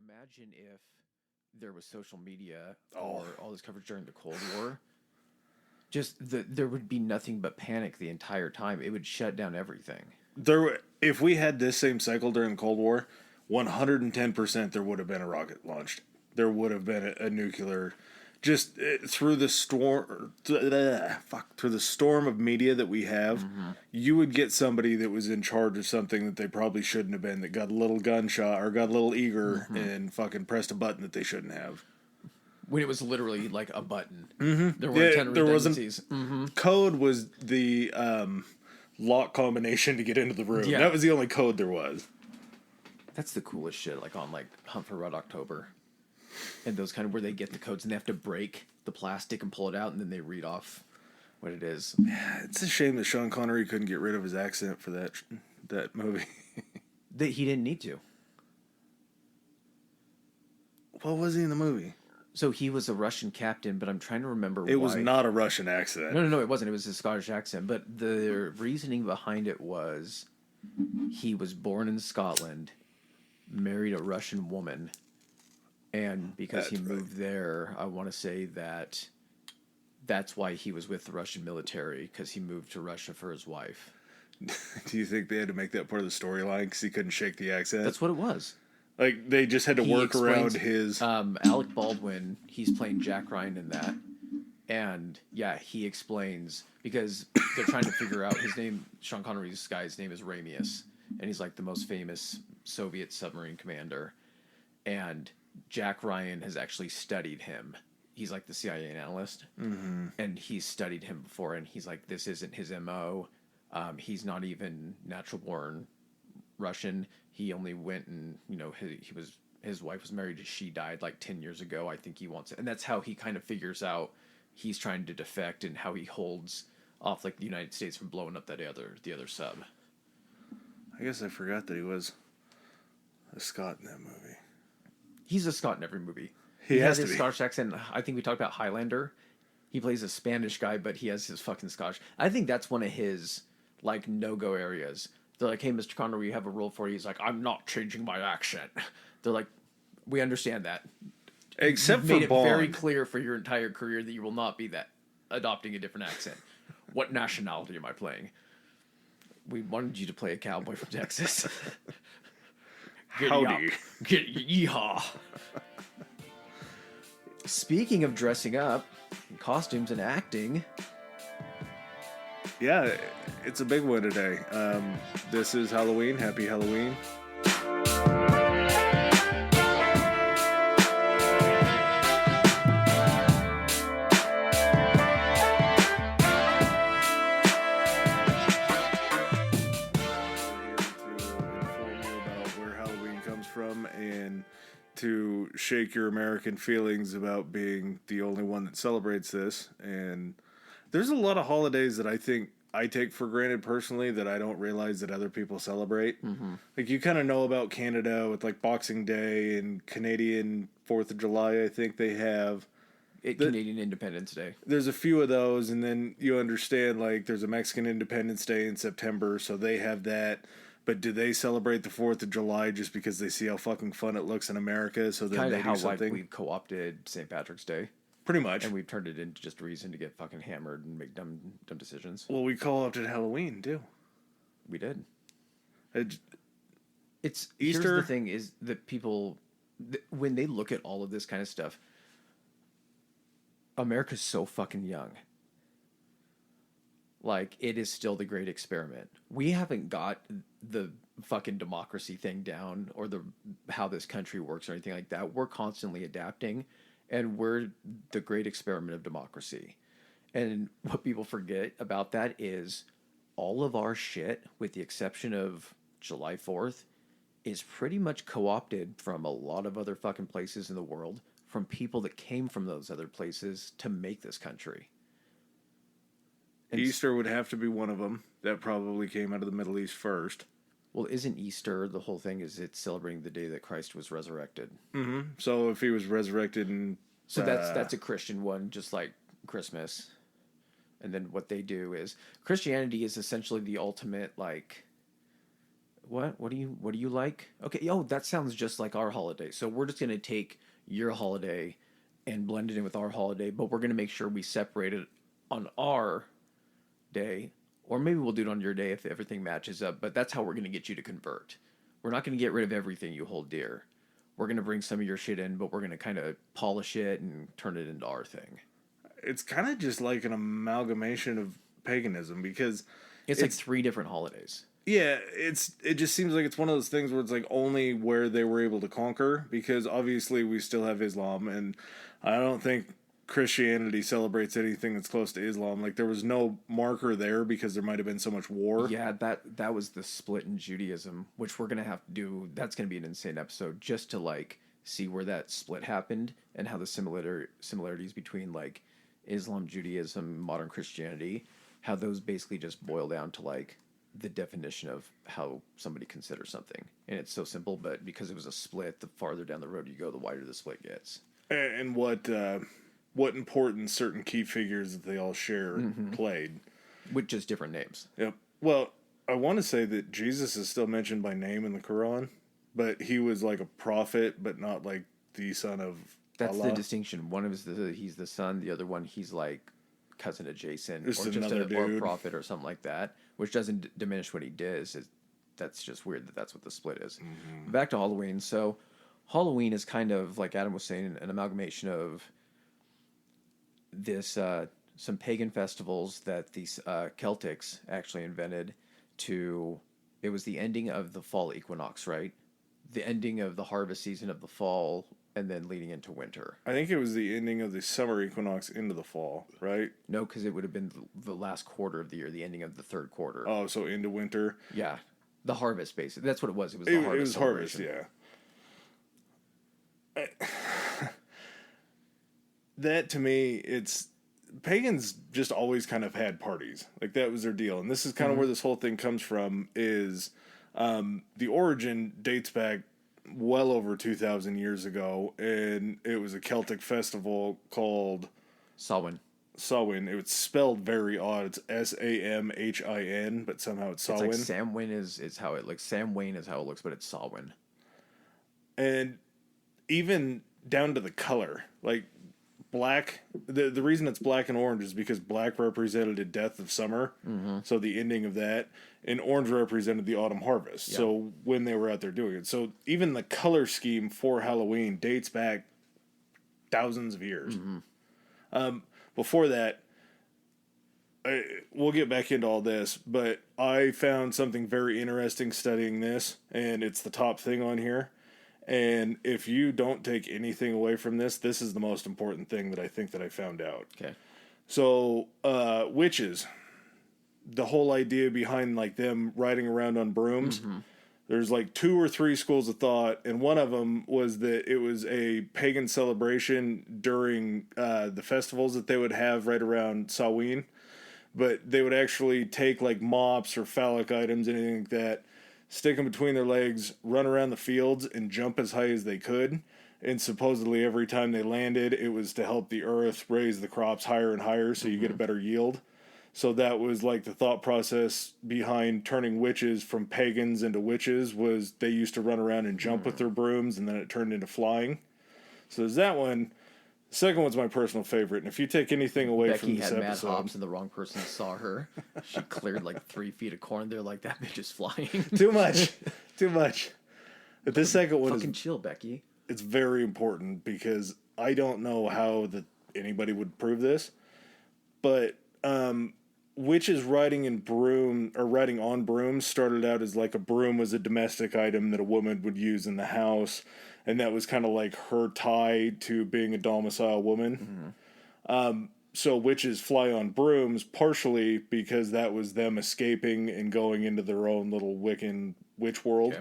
imagine if there was social media or all this coverage during the Cold War. There would be nothing but panic the entire time. It would shut down everything. If we had this same cycle during the Cold War, 110% there would have been a rocket launched. There would have been a nuclear, just through the storm, through the storm of media that we have. Mm-hmm. You would get somebody that was in charge of something that they probably shouldn't have been, that got a little gunshot or got a little eager and fucking pressed a button that they shouldn't have. When it was literally like a button. Mm-hmm. There weren't 10 redundancies. Code was the lock combination to get into the room. Yeah. That was the only code there was. That's the coolest shit, like on like Hunt for Red October. And those kind of where they get the codes and they have to break the plastic and pull it out and then they read off what it is. Yeah, it's a shame that Sean Connery couldn't get rid of his accent for that movie. He didn't need to. What was he in the movie? So he was a Russian captain, but I'm trying to remember why. It was not a Russian accent. No, it wasn't. It was a Scottish accent. But the reasoning behind it was he was born in Scotland, married a Russian woman, and because he moved there, I want to say that's why he was with the Russian military, because he moved to Russia for his wife. Do you think they had to make that part of the storyline because he couldn't shake the accent? That's what it was. Like, they just had to work around his... Alec Baldwin, he's playing Jack Ryan in that. And, yeah, he explains, because they're trying to figure out his name, Sean Connery's guy's name is Ramius, and he's like the most famous Soviet submarine commander. And Jack Ryan has actually studied him. He's like the CIA analyst. Mm-hmm. And he's studied him before, and he's like, this isn't his MO. He's not even natural-born Russian. He only went and, his wife was married. She died like 10 years ago. I think he wants it. And that's how he kind of figures out he's trying to defect and how he holds off like the United States from blowing up the other sub. I guess I forgot that he was a Scot in that movie. He's a Scot in every movie. He has his Scottish accent. I think we talked about Highlander. He plays a Spanish guy, but he has his fucking Scottish. I think that's one of his like no-go areas. They're like, hey, Mr. Connery, we have a role for you. He's like, I'm not changing my accent. They're like, we understand that. Except You've for made Bond. it very clear for your entire career that you will not be adopting a different accent. What nationality am I playing? We wanted you to play a cowboy from Texas. Howdy. Yeehaw. Speaking of dressing up, costumes and acting... Yeah, it's a big one today. This is Halloween. Happy Halloween. And to shake your American feelings about being the only one that celebrates this. And there's a lot of holidays that I think I take for granted personally that I don't realize that other people celebrate. Mm-hmm. Like, you kind of know about Canada with like Boxing Day and Canadian 4th of July, I think they have. Canadian Independence Day. There's a few of those, and then you understand like there's a Mexican Independence Day in September, so they have that. But do they celebrate the 4th of July just because they see how fucking fun it looks in America? So then they do something. Kind of how like we co-opted St. Patrick's Day. Pretty much. And we've turned it into just a reason to get fucking hammered and make dumb decisions. Well, we co-opted Halloween too. We did. It's Easter. Here's the thing is that people, when they look at all of this kind of stuff, America's so fucking young. Like, it is still the great experiment. We haven't got the fucking democracy thing down or how this country works or anything like that. We're constantly adapting, and we're the great experiment of democracy. And what people forget about that is all of our shit, with the exception of July 4th, is pretty much co-opted from a lot of other fucking places in the world, from people that came from those other places to make this country. And Easter would have to be one of them. That probably came out of the Middle East first. Well, isn't Easter, the whole thing is it's celebrating the day that Christ was resurrected. Mm-hmm. So if he was resurrected in... So that's a Christian one, just like Christmas. And then what they do is... Christianity is essentially the ultimate, like... What do you like? Okay, that sounds just like our holiday. So we're just gonna take your holiday and blend it in with our holiday, but we're gonna make sure we separate it on our day, or maybe we'll do it on your day if everything matches up. But that's how we're gonna get you to convert. We're not gonna get rid of everything you hold dear. We're gonna bring some of your shit in, but we're gonna kind of polish it and turn it into our thing. It's kind of just like an amalgamation of paganism because It's like three different holidays. yeah, it just seems like it's one of those things where it's like only where they were able to conquer because obviously we still have Islam and I don't think Christianity celebrates anything that's close to Islam. Like there was no marker there because there might have been so much war. Yeah, that was the split in Judaism, which we're gonna have to do. That's gonna be an insane episode just to like see where that split happened and how the similarities between like Islam, Judaism, modern Christianity, how those basically just boil down to like the definition of how somebody considers something. And it's so simple, but because it was a split, the farther down the road you go, the wider the split gets. And what importance certain key figures that they all share played. With just different names. Yep. Well, I want to say that Jesus is still mentioned by name in the Quran, but he was like a prophet, but not like the son of That's Allah. the distinction. One is he's the son, the other one he's like cousin adjacent, Just or just another or a dude. prophet or something like that, which doesn't diminish what he does. That's just weird that that's what the split is. Back to Halloween. So Halloween is kind of like Adam was saying, an amalgamation of this some pagan festivals that these Celtics actually invented to. It was the ending of the fall equinox, right? The ending of the harvest season of the fall, and then leading into winter. I think it was the ending of the summer equinox into the fall, right? No, because it would have been the last quarter of the year, the ending of the third quarter. Oh, so into winter. Yeah, the harvest, basically. That's what it was. It was the It harvest. was harvest, celebration. yeah. That to me, it's pagans just always kind of had parties. Like that was their deal, and this is kind of where this whole thing comes from. Is the origin dates back well over 2,000 years ago, and it was a Celtic festival called Samhain. Samhain. It was spelled very odd. It's Samhin, but somehow it's Samhain. It's like Samhain is how it looks. Samhain is how it looks, but it's Samhain. And even down to the color, like black. The reason it's black and orange is because black represented the death of summer, so the ending of that, and orange represented the autumn harvest. Yeah. So when they were out there doing it, so even the color scheme for Halloween dates back thousands of years. Before that, we'll get back into all this, but I found something very interesting studying this, and it's the top thing on here. And if you don't take anything away from this, this is the most important thing that I think that I found out. Okay. So, witches, the whole idea behind like them riding around on brooms, there's like 2 or 3 schools of thought, and one of them was that it was a pagan celebration during the festivals that they would have right around Samhain, but they would actually take like mops or phallic items, anything like that, stick them between their legs, run around the fields, and jump as high as they could. And supposedly every time they landed, it was to help the earth raise the crops higher and higher so you get a better yield. So that was like the thought process behind turning witches from pagans into witches, was they used to run around and jump with their brooms, and then it turned into flying. So there's that one. The second one's my personal favorite, and if you take anything away from Becky this had mad episode... hops and the wrong person saw her. She cleared like 3 feet of corn. They're like, that bitch is flying. Too much. Too much. But this second one Fucking is... chill, Becky. It's very important because I don't know how anybody would prove this, but witches riding on brooms started out as like a broom was a domestic item that a woman would use in the house, and that was kind of like her tie to being a domicile woman. So witches fly on brooms partially because that was them escaping and going into their own little Wiccan witch world.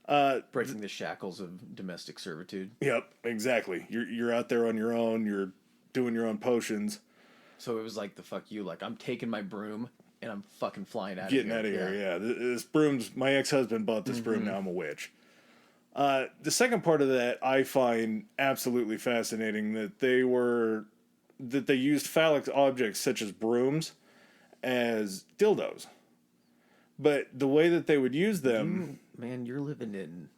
Okay. Breaking the shackles of domestic servitude. Yep, exactly. You're out there on your own. You're doing your own potions. So it was like the fuck you. Like, I'm taking my broom and I'm fucking flying out Getting of out of here. here, yeah. This broom's... My ex-husband bought this broom, now I'm a witch. The second part of that I find absolutely fascinating, that they used phallic objects such as brooms as dildos. But the way that they would use them, Man, you're living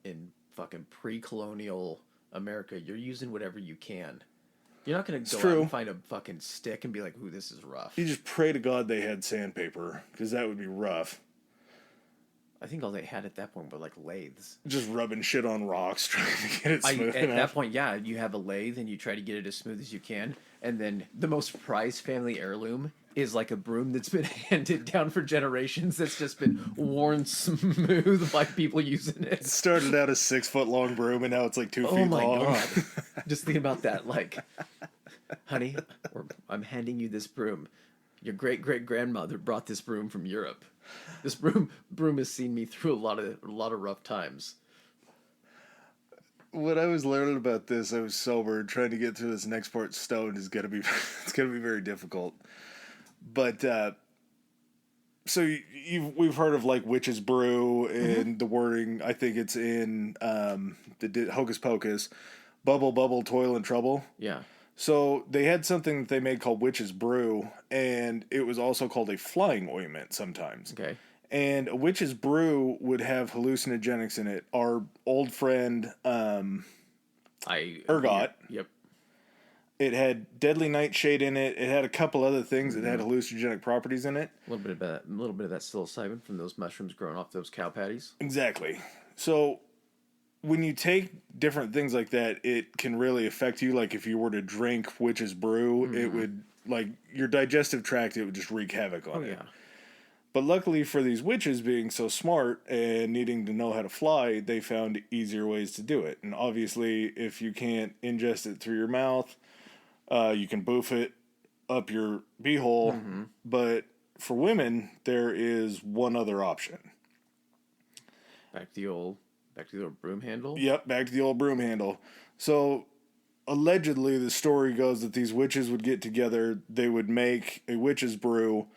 in fucking pre-colonial America. You're using whatever you can. You're not gonna go out true. and find a fucking stick and be like, "Ooh, this is rough." you just pray to God they had sandpaper, because that would be rough. I think all they had at that point were like lathes. Just rubbing shit on rocks, trying to get it smooth At enough. that point, yeah, you have a lathe and you try to get it as smooth as you can, and then the most prized family heirloom is like a broom that's been handed down for generations that's just been worn smooth by people using it. It started out a 6-foot long broom, and now it's like 2 Oh feet my long. god! Just think about that, like, honey, I'm handing you this broom. Your great grandmother brought this broom from Europe. This broom has seen me through a lot of rough times. When I was learning about this, I was sober. Trying to get through this next part stoned is gonna be it's gonna be very difficult. But so we've heard of like witch's brew and the wording. I think it's in the Hocus Pocus, bubble bubble toil and trouble. Yeah. So they had something that they made called witch's brew, and it was also called a flying ointment sometimes. Okay. And a witch's brew would have hallucinogenics in it. Our old friend Ergot. Yep. It had deadly nightshade in it. It had a couple other things that had hallucinogenic properties in it. A little bit of that psilocybin from those mushrooms growing off those cow patties. Exactly. So when you take different things like that, it can really affect you. Like if you were to drink witch's brew, it would, like, your digestive tract, it would just wreak havoc on it. Yeah. But luckily for these witches being so smart and needing to know how to fly, they found easier ways to do it. And obviously, if you can't ingest it through your mouth, you can boof it up your beehole. But for women, there is one other option. Back to the old broom handle. Yep, back to the old broom handle. So allegedly, the story goes that these witches would get together, they would make a witch's brew,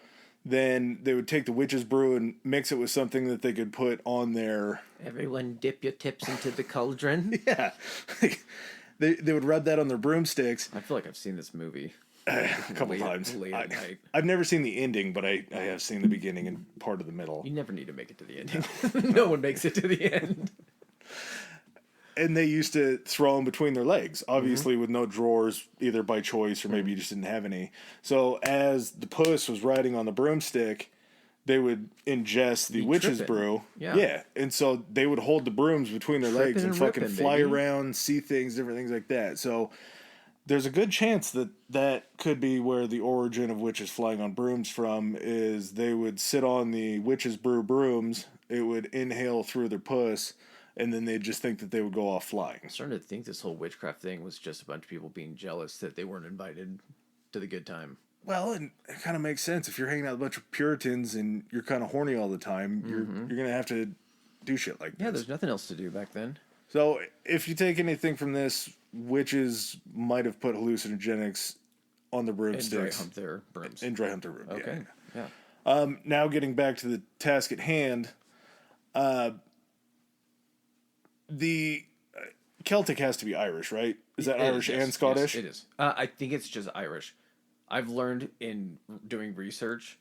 then they would take the witch's brew and mix it with something that they could put on their... Everyone dip your tips into the cauldron. Yeah. They would rub that on their broomsticks. I feel like I've seen this movie A couple times. late at night. I've never seen the ending, but I have seen the beginning and part of the middle. You never need to make it to the ending. No one makes it to the end. And they used to throw them between their legs, obviously with no drawers, either by choice or maybe you just didn't have any. So as the puss was riding on the broomstick, they would ingest the witch's tripping. brew. Yeah. And so they would hold the brooms between their legs and and fucking ripping, fly baby. around, see things, different things like that. So there's a good chance that that could be where the origin of witches flying on brooms from is. They would sit on the witch's brew brooms, it would inhale through their puss, and then they'd just think that they would go off flying. I'm starting to think this whole witchcraft thing was just a bunch of people being jealous that they weren't invited to the good time. Well, and it kind of makes sense. If you're hanging out with a bunch of Puritans and you're kind of horny all the time, you're going to have to do shit like this. Yeah, there's nothing else to do back then. So if you take anything from this, witches might have put hallucinogenics on the And broomsticks. dry hump their brooms. And dry hump their brooms. Okay, Yeah. yeah. Now getting back to the task at hand, the Celtic has to be Irish, right? Is that Irish and Scottish? Yes, it is. I think it's just Irish. I've learned in doing research,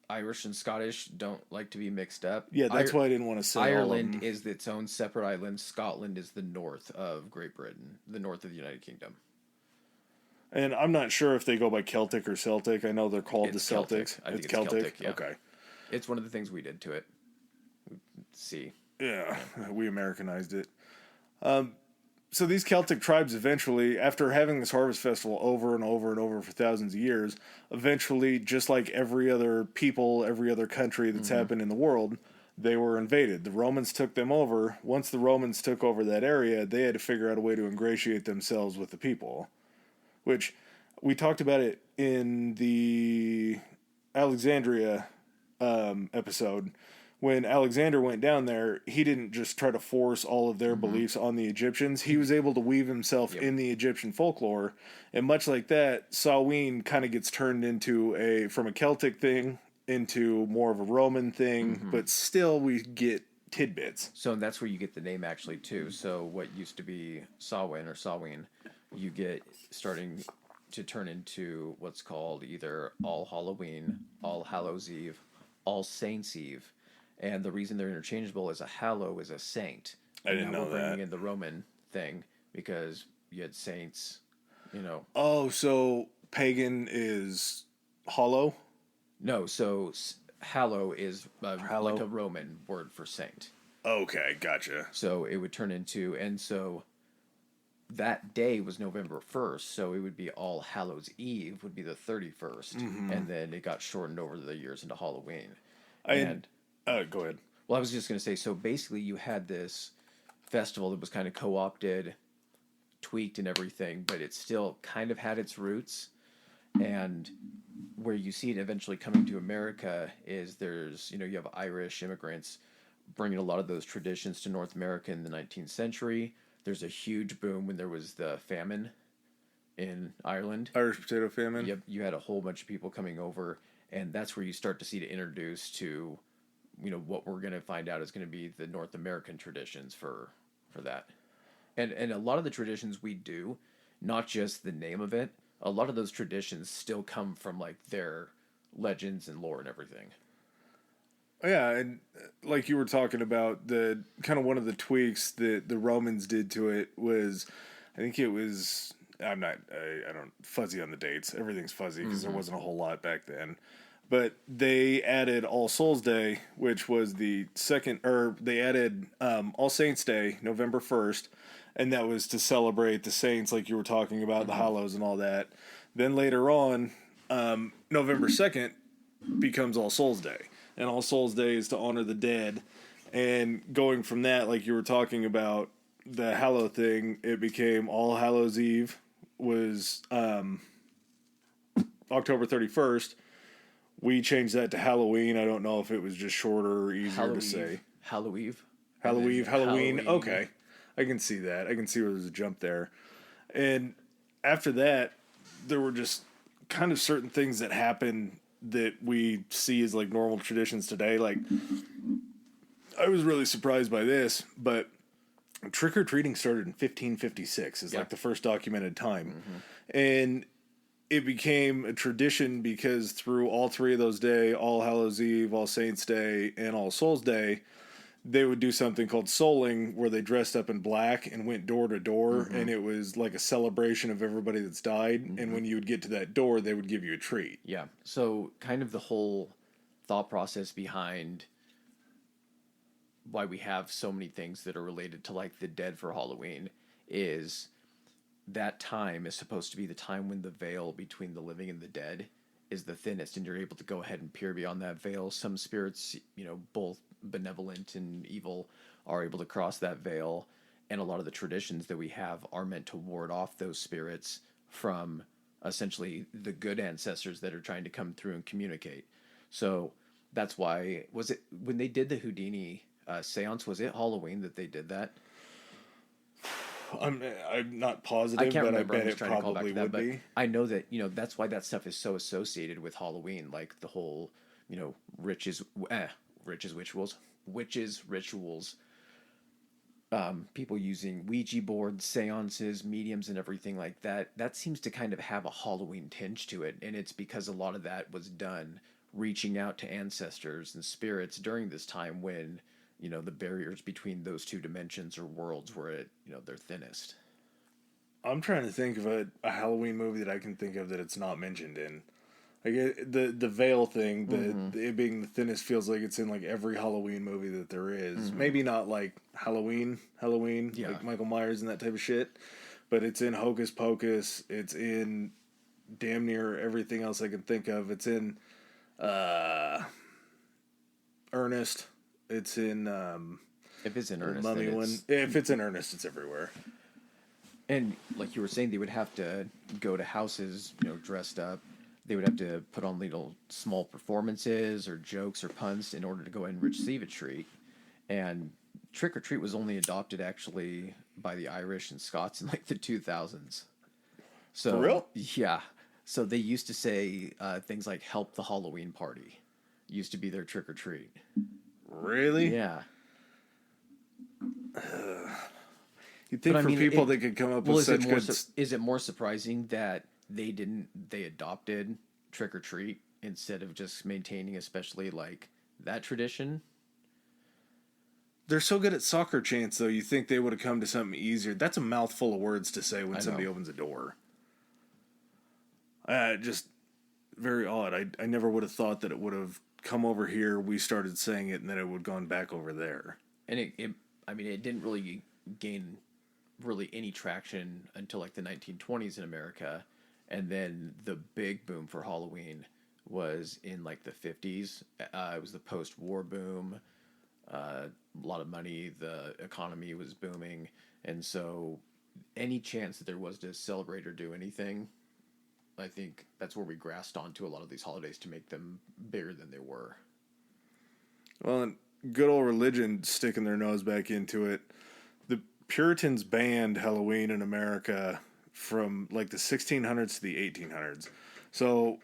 Irish and Scottish don't like to be mixed up. Yeah, that's why I didn't want to say all of Ireland them. is its own separate island. Scotland is the north of Great Britain, the north of the United Kingdom. And I'm not sure if they go by Celtic or Celtic. I know they're called It's the Celtics. Celtic. I think it's Celtic, yeah. Okay. It's one of the things we did to it. See. Yeah, we Americanized it. So these Celtic tribes eventually, after having this harvest festival over and over and over for thousands of years, eventually, just like every other people, every other country that's happened in the world, they were invaded. The Romans took them over. Once the Romans took over that area, they had to figure out a way to ingratiate themselves with the people, which we talked about it in the Alexandria episode. When Alexander went down there, he didn't just try to force all of their beliefs on the Egyptians. He was able to weave himself in the Egyptian folklore. And much like that, Samhain kind of gets turned into from a Celtic thing into more of a Roman thing, but still we get tidbits. So that's where you get the name actually too. So what used to be Samhain, you get starting to turn into what's called either All Halloween, All Hallows Eve, All Saints Eve, and the reason they're interchangeable is a hallow is a saint. I didn't know We're bringing that. in the Roman thing because you had saints, you know. Oh, so pagan is hollow? No, so hallow is Hallow? like a Roman word for saint. Okay, gotcha. So it would turn into, and so that day was November 1st, so it would be All Hallows Eve would be the 31st, and then it got shortened over the years into Halloween. I And Go ahead. well, I was just going to say, so basically you had this festival that was kind of co-opted, tweaked and everything, but it still kind of had its roots. And where you see it eventually coming to America is there's, you have Irish immigrants bringing a lot of those traditions to North America in the 19th century. There's a huge boom when there was the famine in Ireland. Irish potato famine? Yep, you had a whole bunch of people coming over, and that's where you start to see to introduce to, what we're going to find out is going to be the North American traditions for that. And a lot of the traditions we do, not just the name of it, a lot of those traditions still come from like their legends and lore and everything. Yeah, and like you were talking about, the kind of one of the tweaks that the Romans did to it was, I think it was, I don't, fuzzy on the dates. Everything's fuzzy because there wasn't a whole lot back then. But they added All Souls Day, which was the second, or they added All Saints Day, November 1st, and that was to celebrate the saints, like you were talking about, the Hallows and all that. Then later on, November 2nd becomes All Souls Day. And All Souls Day is to honor the dead. And going from that, like you were talking about, the Hallow thing, it became All Hallows Eve was October 31st. We changed that to Halloween. I don't know if it was just shorter or easier to say. Halloween. Halloween. Okay. I can see that. I can see where there's a jump there. And after that, there were just kind of certain things that happened that we see as like normal traditions today. Like, I was really surprised by this, but trick-or-treating started in 1556 is like the first documented time. And it became a tradition because through all three of those days, All Hallows Eve, All Saints Day, and All Souls Day, they would do something called souling where they dressed up in black and went door to door, and it was like a celebration of everybody that's died. And when you would get to that door, they would give you a treat. Yeah. So kind of the whole thought process behind why we have so many things that are related to like the dead for Halloween is that time is supposed to be the time when the veil between the living and the dead is the thinnest, and you're able to go ahead and peer beyond that veil. Some spirits, both benevolent and evil, are able to cross that veil, and a lot of the traditions that we have are meant to ward off those spirits from essentially the good ancestors that are trying to come through and communicate. So that's why, was it when they did the Houdini seance, was it Halloween that they did that? I'm not positive, I can't but remember. I I'm bet just it trying to call back probably to that, would but be. I know that that's why that stuff is so associated with Halloween, like the whole witches rituals, people using Ouija boards, seances, mediums, and everything like that. That seems to kind of have a Halloween tinge to it, and it's because a lot of that was done reaching out to ancestors and spirits during this time when the barriers between those two dimensions or worlds were at their thinnest. I'm trying to think of a Halloween movie that I can think of that it's not mentioned in. Like the veil thing, it being the thinnest feels like it's in like every Halloween movie that there is. Maybe not like Halloween, Yeah. like Michael Myers and that type of shit, but it's in Hocus Pocus. It's in damn near everything else I can think of. It's in Ernest. It's in If it's in the earnest, Mummy then one. it's, If it's in Ernest, it's everywhere. and like you were saying, they would have to go to houses, dressed up. They would have to put on little small performances or jokes or puns in order to go and receive a treat. And trick or treat was only adopted actually by the Irish and Scots in like the 2000s. So For real? yeah, so they used to say things like "help the Halloween party," used to be their trick or treat. Really? Yeah. You'd think But I for mean, people that could come up with such good... is it more surprising that they adopted trick or treat instead of just maintaining, especially like that tradition. They're so good at soccer chants, though. You think they would have come to something easier. That's a mouthful of words to say when somebody opens a door. Just very odd. I never would have thought that it would have come over here. We started saying it, and then it would have gone back over there. And it didn't really gain really any traction until like the 1920s in America, and then the big boom for Halloween was in like the 50s. It was the post-war boom. A lot of money, the economy was booming, and so any chance that there was to celebrate or do anything, I think that's where we grasped onto a lot of these holidays to make them bigger than they were. Well, and good old religion sticking their nose back into it. The Puritans banned Halloween in America from like the 1600s to the 1800s. So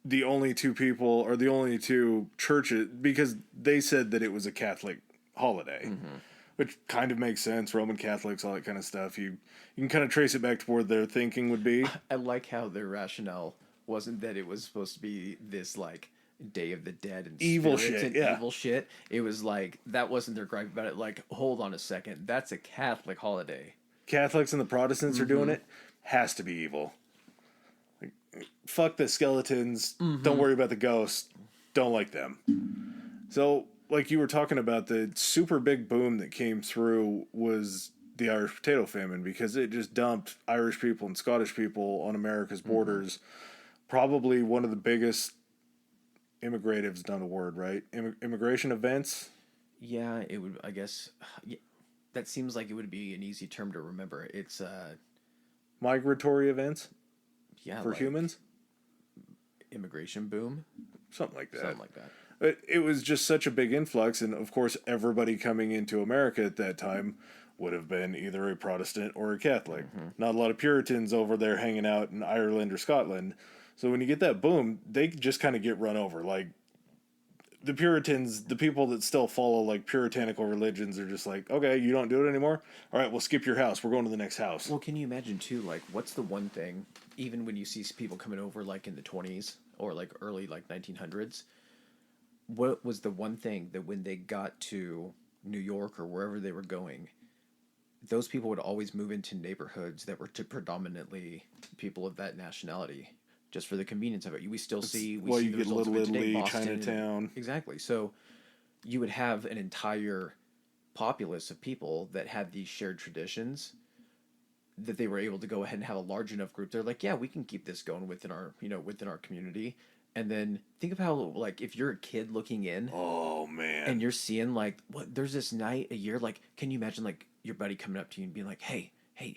the only two people, or the only two churches, because they said that it was a Catholic holiday, which kind of makes sense. Roman Catholics, all that kind of stuff. You can kind of trace it back to where their thinking would be. I like how their rationale wasn't that it was supposed to be this like Day of the Dead and evil spirits shit, and evil shit. It was like, that wasn't their gripe about it. Like, hold on a second, that's a Catholic holiday. Catholics and the Protestants are doing it. Has to be evil. Like, fuck the skeletons. Don't worry about the ghosts. Don't like them. So, like you were talking about, the super big boom that came through was the Irish potato famine, because it just dumped Irish people and Scottish people on America's borders. Probably one of the biggest immigrative's not a word, right? Immigration events. Yeah, it would. I guess that seems like it would be an easy term to remember. It's migratory events. Yeah, for like humans. Immigration boom. Something like that. Something like that. But it was just such a big influx, and of course, everybody coming into America at that time would have been either a Protestant or a Catholic. Not a lot of Puritans over there hanging out in Ireland or Scotland. So when you get that boom, they just kind of get run over. Like, the Puritans, the people that still follow like puritanical religions, are just like, okay, you don't do it anymore? All right, we'll skip your house. We're going to the next house. Well, can you imagine too, like, what's the one thing, even when you see people coming over like in the 20s or like early like 1900s, what was the one thing that when they got to New York or wherever they were going, those people would always move into neighborhoods that were to predominantly people of that nationality, just for the convenience of it. We still see you the get results Little of it today, Italy, Boston, Chinatown. Exactly. So you would have an entire populace of people that had these shared traditions, that they were able to go ahead and have a large enough group. They're like, yeah, we can keep this going within our community. And then think of how, like, if you're a kid looking in, oh man, and you're seeing like, what, there's this night a year, like, can you imagine like your buddy coming up to you and being like, hey,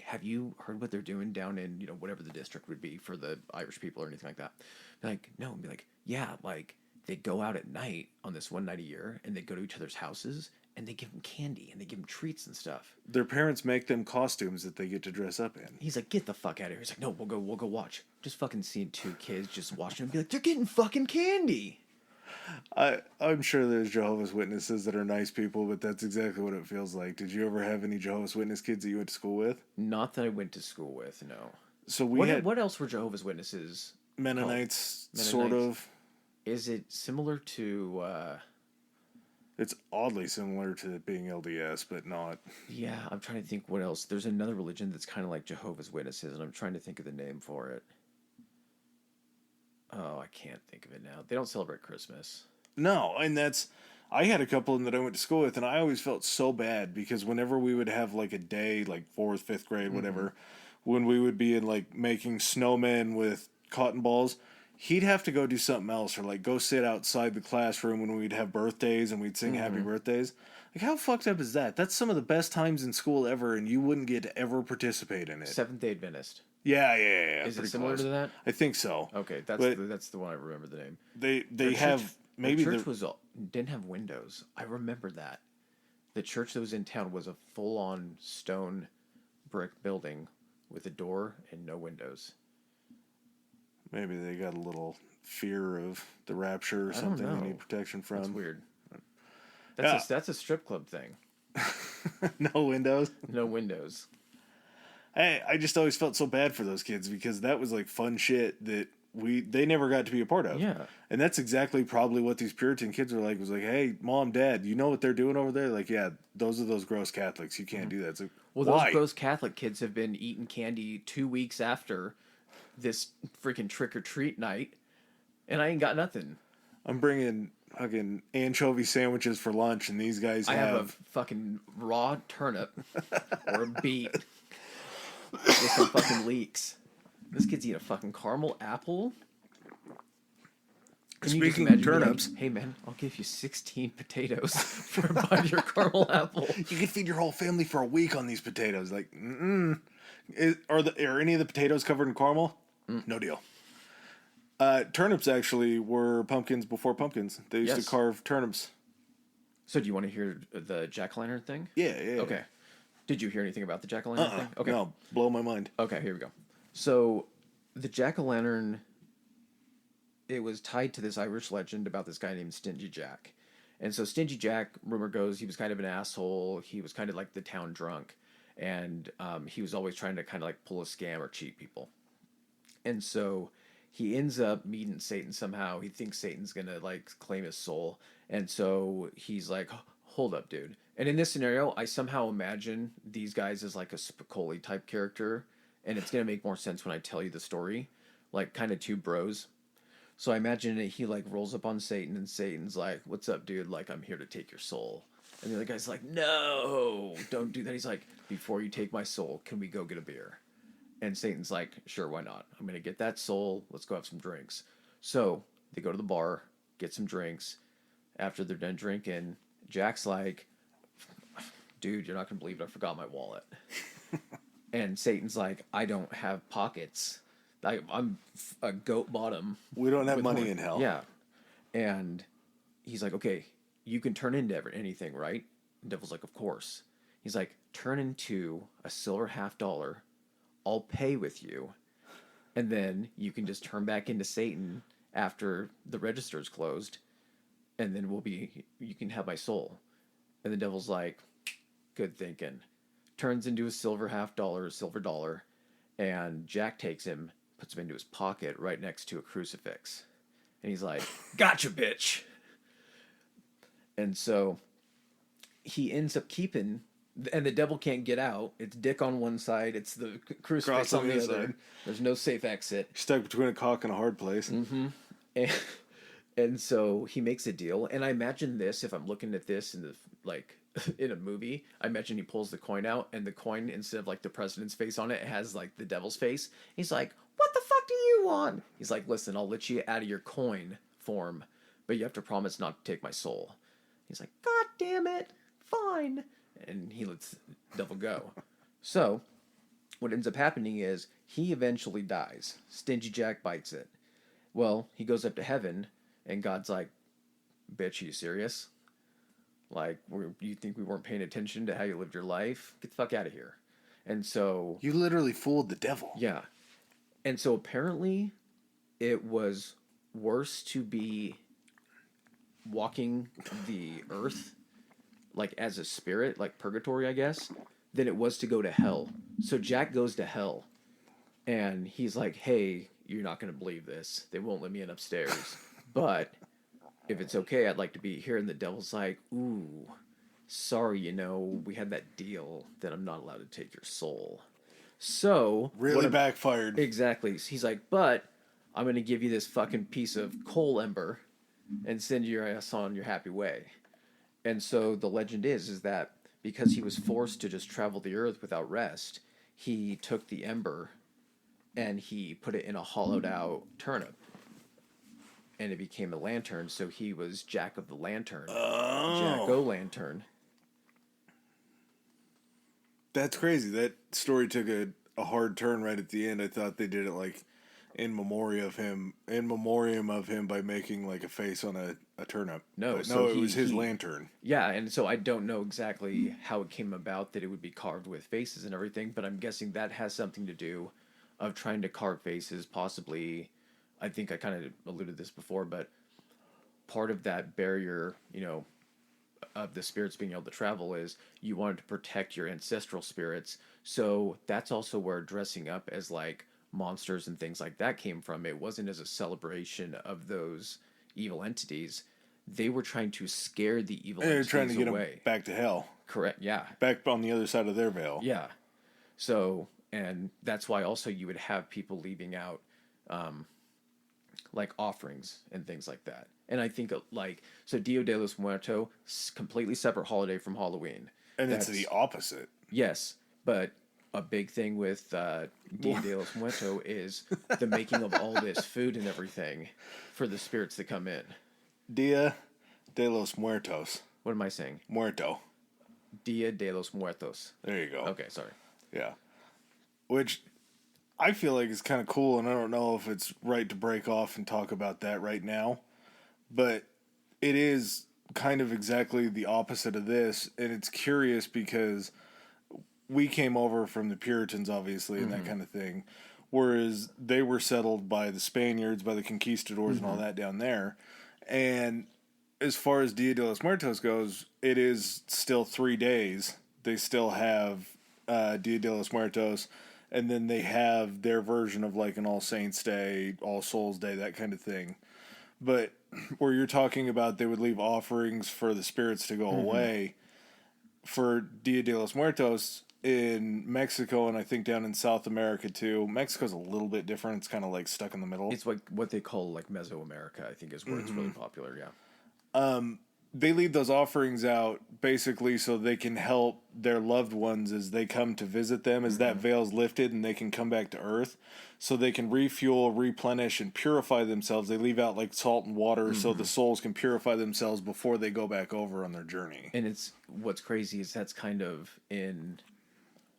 have you heard what they're doing down in, whatever the district would be for the Irish people or anything like that? Be like, no. And be like, yeah, like, they go out at night on this one night a year, and they go to each other's houses, and they give them candy, and they give them treats and stuff. Their parents make them costumes that they get to dress up in. He's like, get the fuck out of here. He's like, no, we'll go watch. Just fucking seeing two kids just watching and be like, they're getting fucking candy. I'm sure there's Jehovah's Witnesses that are nice people, but that's exactly what it feels like. Did you ever have any Jehovah's Witness kids that you went to school with? Not that I went to school with, no. So what else were Jehovah's Witnesses? Mennonites, sort of. Is it similar to... It's oddly similar to being LDS, but not. Yeah, I'm trying to think what else. There's another religion that's kind of like Jehovah's Witnesses, and I'm trying to think of the name for it. Oh, I can't think of it now. They don't celebrate Christmas. No, and I had a couple that I went to school with, and I always felt so bad because whenever we would have like a day, like 4th, 5th grade, whatever, when we would be in like making snowmen with cotton balls, he'd have to go do something else, or like go sit outside the classroom when we'd have birthdays and we'd sing happy birthdays. Like, how fucked up is that? That's some of the best times in school ever, and you wouldn't get to ever participate in it. Seventh-day Adventist. Yeah. Is it similar to that? I think so. Okay, that's the one I remember the name. They have maybe the church didn't have windows. I remember that. The church that was in town was a full-on stone brick building with a door and no windows. Maybe they got a little fear of the rapture or something they need protection from. That's weird. That's a strip club thing. No windows? No windows. I just always felt so bad for those kids because that was like fun shit that they never got to be a part of. Yeah. And that's exactly probably what these Puritan kids were like. Was like, hey, mom, dad, you know what they're doing over there? Like, yeah, those are those gross Catholics. You can't do that. It's like, Well, why? those gross Catholic kids have been eating candy 2 weeks after this freaking trick or treat night, and I ain't got nothing. I'm bringing fucking anchovy sandwiches for lunch, and these guys I have a fucking raw turnip or a beet with some fucking leeks. This kid's eating a fucking caramel apple. Can you just Speaking imagine of being turnips, like, hey man, I'll give you 16 potatoes for a bite of your caramel apple. you could feed your whole family for a week on these potatoes. Like, are any of the potatoes covered in caramel? No deal. Turnips actually were pumpkins before pumpkins. They used Yes. to carve turnips. So do you want to hear the jack-o'-lantern thing? Yeah. Okay. Did you hear anything about the jack-o'-lantern thing? Okay. No, blow my mind. Okay, here we go. So the jack-o'-lantern, it was tied to this Irish legend about this guy named Stingy Jack. And so Stingy Jack, rumor goes, he was kind of an asshole. He was kind of like the town drunk. And he was always trying to kind of like pull a scam or cheat people. And so he ends up meeting Satan somehow. He thinks Satan's going to like claim his soul. And so he's like, hold up, dude. And in this scenario, I somehow imagine these guys as like a Spicoli type character. And it's going to make more sense when I tell you the story. Like kind of two bros. So I imagine that he like rolls up on Satan and Satan's like, what's up, dude? Like, I'm here to take your soul. And the other guy's like, no, don't do that. He's like, before you take my soul, can we go get a beer? And Satan's like, sure, why not? I'm going to get that soul. Let's go have some drinks. So they go to the bar, get some drinks. After they're done drinking, Jack's like, dude, you're not going to believe it. I forgot my wallet. And Satan's like, I don't have pockets. I'm a goat bottom. We don't have with money horn." in hell. Yeah. And he's like, okay, you can turn into anything, right? And Devil's like, of course. He's like, turn into a silver $50. I'll pay with you. And then you can just turn back into Satan after the register's closed. And then you can have my soul. And the Devil's like, good thinking. Turns into a silver $50, and Jack takes him, puts him into his pocket right next to a crucifix. And he's like, gotcha, bitch. And so he ends up keeping, and the devil can't get out. It's dick on one side, it's the crucifix on the other. side. There's no safe exit. Stuck between a cock and a hard place. And, and so he makes a deal. And I imagine this, if I'm looking at this in the like in a movie, I imagine he pulls the coin out, and the coin, instead of like the president's face on it, it has like the devil's face. He's like, what the fuck do you want? He's like, listen, I'll let you out of your coin form, but you have to promise not to take my soul. He's like, God damn it, fine. And he lets the devil go. So what ends up happening is he eventually dies. Stingy Jack bites it. Well, he goes up to heaven, and God's like, bitch, are you serious? Like, you think we weren't paying attention to how you lived your life? Get the fuck out of here. And so... You literally fooled the devil. Yeah. And so apparently it was worse to be walking the earth, like as a spirit, like purgatory, I guess, than it was to go to hell. So Jack goes to hell, and he's like, hey, you're not going to believe this. They won't let me in upstairs. But... if it's okay, I'd like to be here. And the devil's like, ooh, sorry, we had that deal that I'm not allowed to take your soul. So... Really backfired. Exactly. He's like, but I'm going to give you this fucking piece of coal ember and send your ass on your happy way. And so the legend is that because he was forced to just travel the earth without rest, he took the ember and he put it in a hollowed out turnip. And it became a lantern, so he was Jack of the Lantern. Oh. Jack-o'-lantern. That's crazy. That story took a hard turn right at the end. I thought they did it like in memoriam of him by making like a face on a turnip. No, but so it was his lantern. Yeah, and so I don't know exactly how it came about that it would be carved with faces and everything, but I'm guessing that has something to do of trying to carve faces, possibly. I think I kind of alluded to this before, but part of that barrier, of the spirits being able to travel is you wanted to protect your ancestral spirits. So that's also where dressing up as like monsters and things like that came from. It wasn't as a celebration of those evil entities. They were trying to scare the evil And they're entities trying to get away. them back to hell. Correct. Yeah. Back on the other side of their veil. Yeah. So, and that's why also you would have people leaving out, like offerings and things like that. And I think like, so Dia de los Muertos, completely separate holiday from Halloween. And it's the opposite. Yes, but a big thing with Dia de los Muertos is the making of all this food and everything for the spirits that come in. Dia de los Muertos. What am I saying? Muerto. Dia de los Muertos. There you go. Okay, sorry. Yeah. Which I feel like is kind of cool, and I don't know if it's right to break off and talk about that right now, but it is kind of exactly the opposite of this, and it's curious because we came over from the Puritans, obviously, and that kind of thing, whereas they were settled by the Spaniards, by the conquistadors, and all that down there. And as far as Dia de los Muertos goes, it is still 3 days. They still have Dia de los Muertos, and then they have their version of like an All Saints Day, All Souls Day, that kind of thing. But where you're talking about they would leave offerings for the spirits to go away, for Dia de los Muertos in Mexico, and I think down in South America too. Mexico's a little bit different. It's kind of like stuck in the middle. It's like what they call like Mesoamerica, I think is where it's really popular, yeah. They leave those offerings out basically so they can help their loved ones as they come to visit them, as that veil's lifted and they can come back to Earth, so they can refuel, replenish, and purify themselves. They leave out like salt and water so the souls can purify themselves before they go back over on their journey. And it's what's crazy is that's kind of in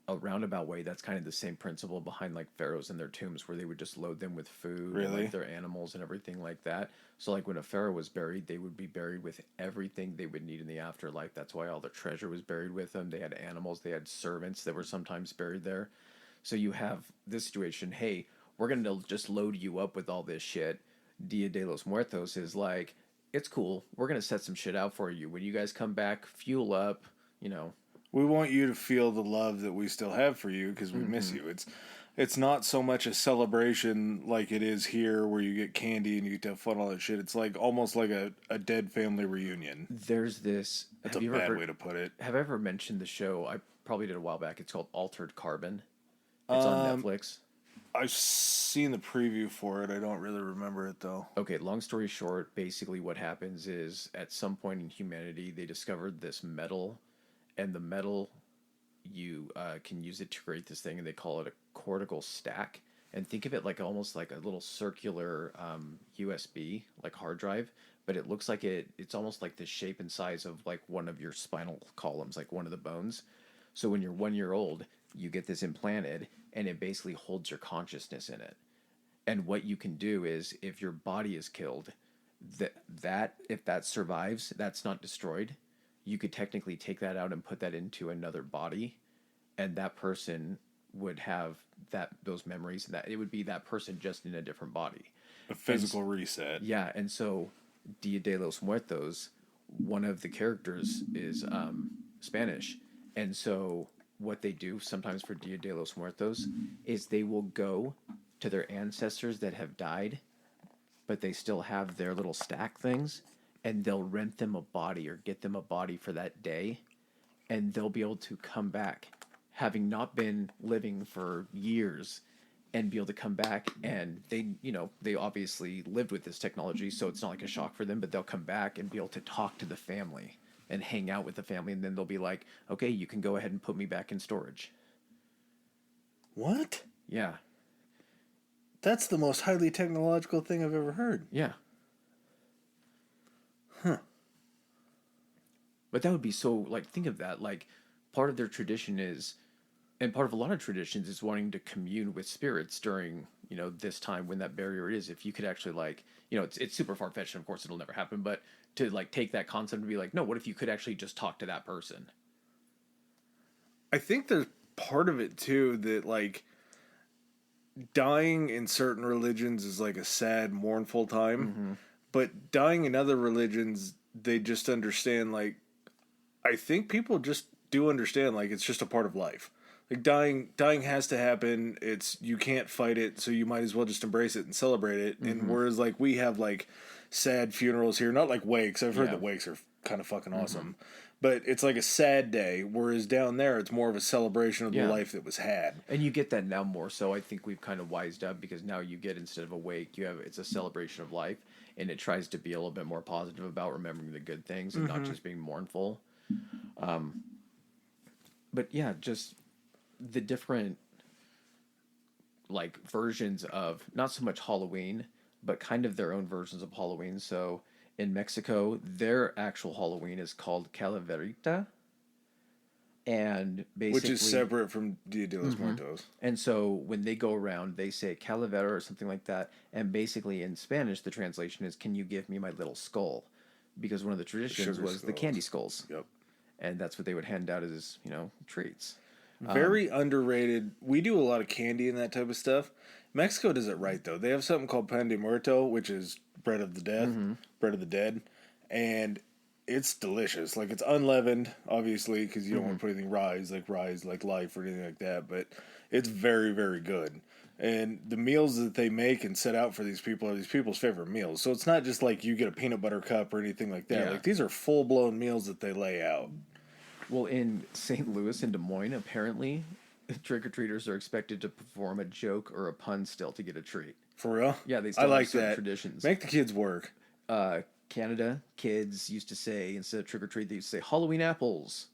a roundabout way, that's kind of the same principle behind like pharaohs and their tombs, where they would just load them with food and like their animals and everything like that. So like when a pharaoh was buried, they would be buried with everything they would need in the afterlife. That's why all their treasure was buried with them. They had animals, they had servants that were sometimes buried there. So you have this situation, hey, we're going to just load you up with all this shit. Dia de los Muertos is like, it's cool. We're going to set some shit out for you. When you guys come back, fuel up, you know. We want you to feel the love that we still have for you because we miss you. It's not so much a celebration like it is here where you get candy and you get to have fun, all that shit. It's like almost like a dead family reunion. There's this... That's a bad way to put it. Have I ever mentioned the show? I probably did a while back. It's called Altered Carbon. It's on Netflix. I've seen the preview for it. I don't really remember it, though. Okay, long story short, basically what happens is at some point in humanity, they discovered this metal, and the metal, you can use it to create this thing, and they call it a cortical stack. And think of it like almost like a little circular USB, like hard drive, but it looks like it's almost like the shape and size of like one of your spinal columns, like one of the bones. So when you're 1 year old, you get this implanted, and it basically holds your consciousness in it. And what you can do is, if your body is killed, that if that survives, that's not destroyed, you could technically take that out and put that into another body, and that person would have those memories, and that it would be that person just in a different body. A physical reset. Yeah, and so Dia de los Muertos, one of the characters is Spanish, and so what they do sometimes for Dia de los Muertos is they will go to their ancestors that have died, but they still have their little stack things, and they'll rent them a body or get them a body for that day, and they'll be able to come back, having not been living for years, and be able to come back, and they obviously lived with this technology, so it's not like a shock for them, but they'll come back and be able to talk to the family and hang out with the family, and then they'll be like, okay, you can go ahead and put me back in storage. What? Yeah. That's the most highly technological thing I've ever heard. Yeah. Huh. But that would be so, like, think of that. Like, part of their tradition is, and part of a lot of traditions is wanting to commune with spirits during, this time when that barrier is. If you could actually, like, it's super far-fetched, and of course it'll never happen, but to, like, take that concept and be like, no, what if you could actually just talk to that person? I think there's part of it, too, that, like, dying in certain religions is, like, a sad, mournful time, but dying in other religions, they just understand, like, I think people just do understand, like, it's just a part of life. Like dying has to happen. You can't fight it, so you might as well just embrace it and celebrate it. And whereas like we have like sad funerals here, not like wakes. I've heard that wakes are kind of fucking awesome, but it's like a sad day. Whereas down there, it's more of a celebration of the life that was had. And you get that now more so. I think we've kind of wised up because now you get, instead of a wake, it's a celebration of life, and it tries to be a little bit more positive about remembering the good things and not just being mournful. But yeah, just the different like versions of not so much Halloween, but kind of their own versions of Halloween. So in Mexico, their actual Halloween is called Calaverita, and basically, Which is separate from Dia de los Muertos. And so when they go around, they say Calavera or something like that, and basically in Spanish, the translation is, "Can you give me my little skull?" Because one of the traditions was the candy skulls. Yep. And that's what they would hand out as, treats. Very underrated. We do a lot of candy and that type of stuff. Mexico does it right though. They have something called pan de muerto, which is bread of the dead, bread of the dead, and it's delicious. Like it's unleavened, obviously, because you don't want to put anything rise like life or anything like that. But it's very, very good. And the meals that they make and set out for these people are these people's favorite meals. So it's not just like you get a peanut butter cup or anything like that. Yeah. Like these are full blown meals that they lay out. Well, in St. Louis and Des Moines, apparently, trick-or-treaters are expected to perform a joke or a pun still to get a treat. For real? Yeah, they still I like have certain that. traditions. Make the kids work. Canada, kids used to say, instead of trick-or-treat, they used to say Halloween apples.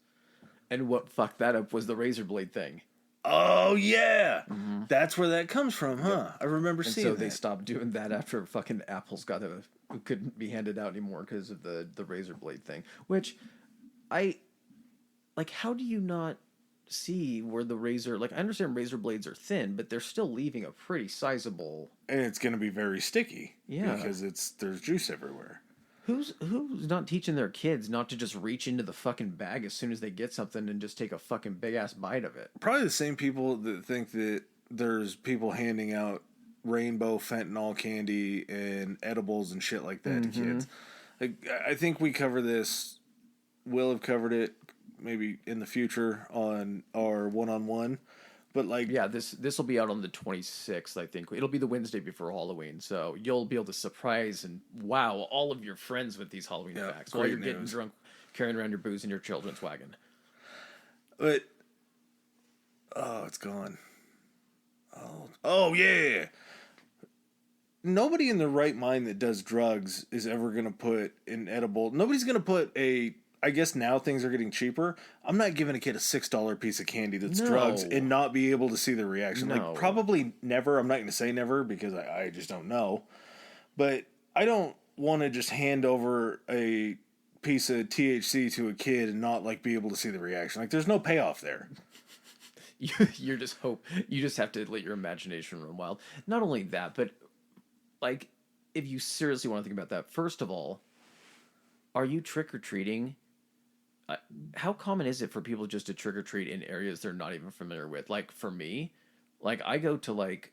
And what fucked that up was the razor blade thing. Oh, yeah. That's where that comes from, huh? Yep. I remember seeing that. And so they stopped doing that after fucking apples couldn't be handed out anymore because of the razor blade thing. Which, how do you not see where the razor... Like, I understand razor blades are thin, but they're still leaving a pretty sizable... And it's going to be very sticky. Yeah. Because there's juice everywhere. Who's not teaching their kids not to just reach into the fucking bag as soon as they get something and just take a fucking big-ass bite of it? Probably the same people that think that there's people handing out rainbow fentanyl candy and edibles and shit like that to kids. Like, I think we cover this... We'll have covered it maybe in the future on our one-on-one, but like this will be out on the 26th. I think it'll be the Wednesday before Halloween, so you'll be able to surprise and wow all of your friends with these Halloween facts while you're getting drunk, carrying around your booze in your children's wagon. But it's gone. Oh yeah. Nobody in their right mind that does drugs is ever gonna put an edible. Nobody's gonna put I guess now things are getting cheaper. I'm not giving a kid a $6 piece of candy that's drugs and not be able to see the reaction. Like, probably never. I'm not going to say never because I just don't know. But I don't want to just hand over a piece of THC to a kid and not, like, be able to see the reaction. Like, there's no payoff there. You just have to let your imagination run wild. Not only that, but, like, if you seriously want to think about that, first of all, are you trick-or-treating... how common is it for people just to trick-or-treat in areas they're not even familiar with? Like, for me, like, I go to, like...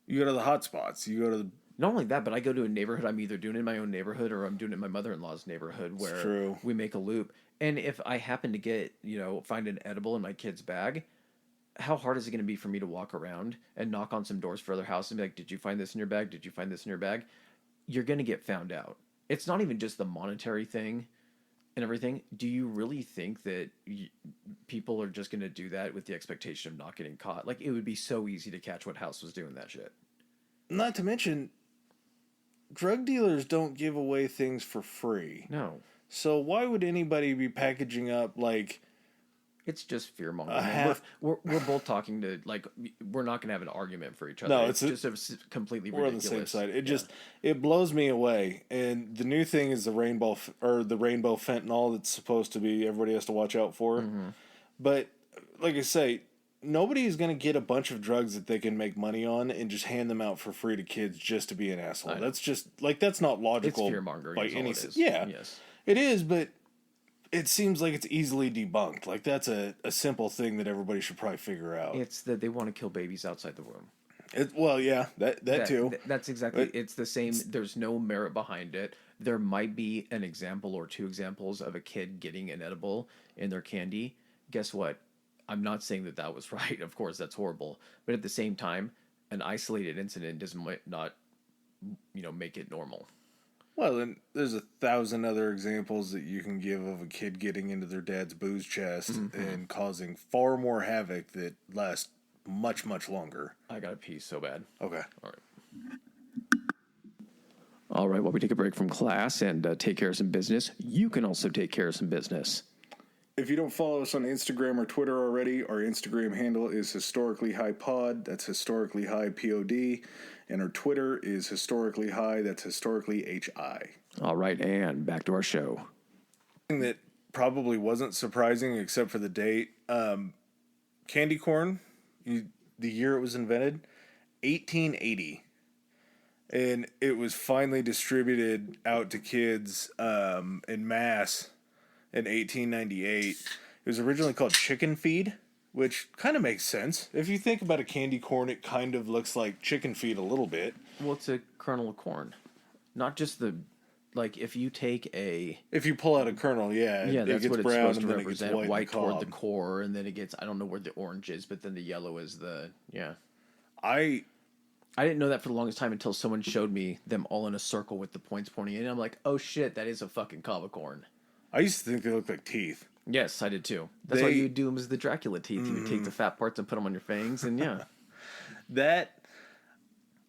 You go to the hot spots. You go to the... Not only that, but I go to a neighborhood. I'm either doing it in my own neighborhood or I'm doing it in my mother-in-law's neighborhood where we make a loop. And if I happen to get, find an edible in my kid's bag, how hard is it going to be for me to walk around and knock on some doors for other houses and be like, did you find this in your bag? Did you find this in your bag? You're going to get found out. It's not even just the monetary thing and everything. Do you really think that people are just going to do that with the expectation of not getting caught? Like, it would be so easy to catch what house was doing that shit. Not to mention, drug dealers don't give away things for free. No. So why would anybody be packaging up, like... It's just fear-mongering. We're both talking to, like, we're not going to have an argument for each other. No, it's just completely ridiculous. We're on the same side. It blows me away. And the new thing is the rainbow fentanyl that's supposed to be, everybody has to watch out for. But, like I say, nobody is going to get a bunch of drugs that they can make money on and just hand them out for free to kids just to be an asshole. That's just, like, that's not logical. It's fear-mongering. By any sense. Yeah. Yes. It is, but... It seems like it's easily debunked. Like, that's a simple thing that everybody should probably figure out. It's that they want to kill babies outside the womb. That too. That's exactly... It's the same... There's no merit behind it. There might be an example or two examples of a kid getting an edible in their candy. Guess what? I'm not saying that that was right. Of course, that's horrible. But at the same time, an isolated incident doesn't not, make it normal. Well, and there's 1,000 other examples that you can give of a kid getting into their dad's booze chest and causing far more havoc that lasts much, much longer. I got to pee so bad. Okay. All right. All right, while we take a break from class and take care of some business, you can also take care of some business. If you don't follow us on Instagram or Twitter already, our Instagram handle is Historically High Pod. That's Historically High POD. And our Twitter is Historically High. That's Historically HI. All right, and back to our show. Something that probably wasn't surprising except for the date. Candy corn, the year it was invented, 1880. And it was finally distributed out to kids in mass in 1898. It was originally called chicken feed, which kind of makes sense. If you think about a candy corn, it kind of looks like chicken feed a little bit. Well, it's a kernel of corn. Not just the, like, if you pull out a kernel, that's it gets what it's brown supposed to and then it gets represent. White the toward the core, and then it gets, I don't know where the orange is, but then the yellow is the, I didn't know that for the longest time until someone showed me them all in a circle with the points pointing in. And I'm like, oh shit, that is a fucking cob of corn. I used to think they looked like teeth. Yes, I did too. That's why you do them as the Dracula teeth. You take the fat parts and put them on your fangs, and That,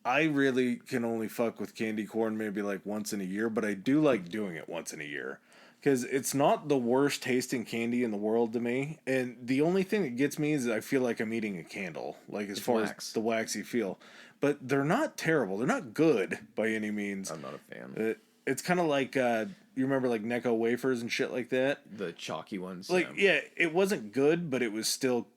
I really can only fuck with candy corn maybe like once in a year, but I do like doing it once in a year. Because it's not the worst tasting candy in the world to me. And the only thing that gets me is I feel like I'm eating a candle. Like as far as the waxy feel. But they're not terrible. They're not good by any means. I'm not a fan. It's kind of like, you remember like Necco wafers and shit like that? The chalky ones. Like, it wasn't good, but it was still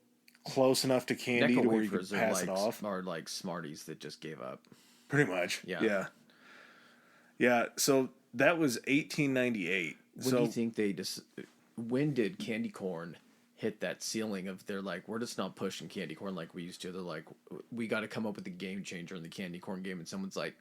close enough to candy Necco to where you could pass it off. Are like Smarties that just gave up. Pretty much. Yeah. Yeah, so that was 1898. When do you think when did candy corn hit that ceiling of they're like, we're just not pushing candy corn like we used to. They're like, we got to come up with a game changer in the candy corn game. And someone's like,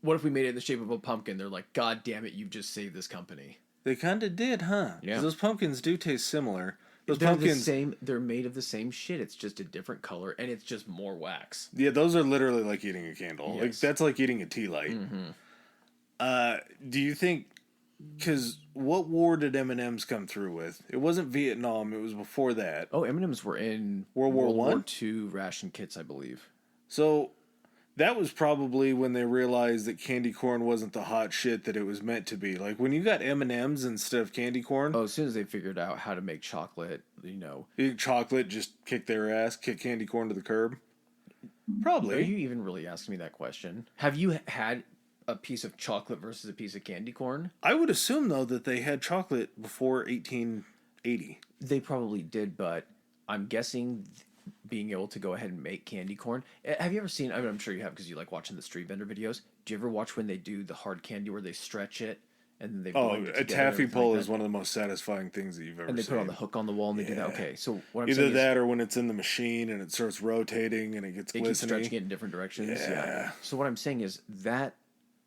what if we made it in the shape of a pumpkin? They're like, God damn it, you've just saved this company. They kind of did, huh? Yeah. Those pumpkins do taste similar. They're pumpkins, they're made of the same shit. It's just a different color, and it's just more wax. Yeah, those are literally like eating a candle. Yes. Like that's like eating a tea light. Do you think? Because what war did M&Ms come through with? It wasn't Vietnam. It was before that. Oh, M&Ms were in World War War II ration kits, I believe. So that was probably when they realized that candy corn wasn't the hot shit that it was meant to be. Like when you got M&Ms instead of candy corn. Oh, as soon as they figured out how to make chocolate, Eat chocolate, just kick their ass, kick candy corn to the curb. Probably. Are you even really asking me that question? Have you had a piece of chocolate versus a piece of candy corn? I would assume, though, that they had chocolate before 1880. They probably did, but I'm guessing being able to go ahead and make candy corn. Have you ever seen, I mean, I'm sure you have because you like watching the street vendor videos. Do you ever watch when they do the hard candy where they stretch it and then they blend it together? A taffy pull is one of the most satisfying things that you've ever seen. And they put on the hook on the wall and they do that. Okay, so what I'm Either saying that or when it's in the machine and it starts rotating and it gets glistening. It keeps stretching it in different directions. Yeah. So what I'm saying is that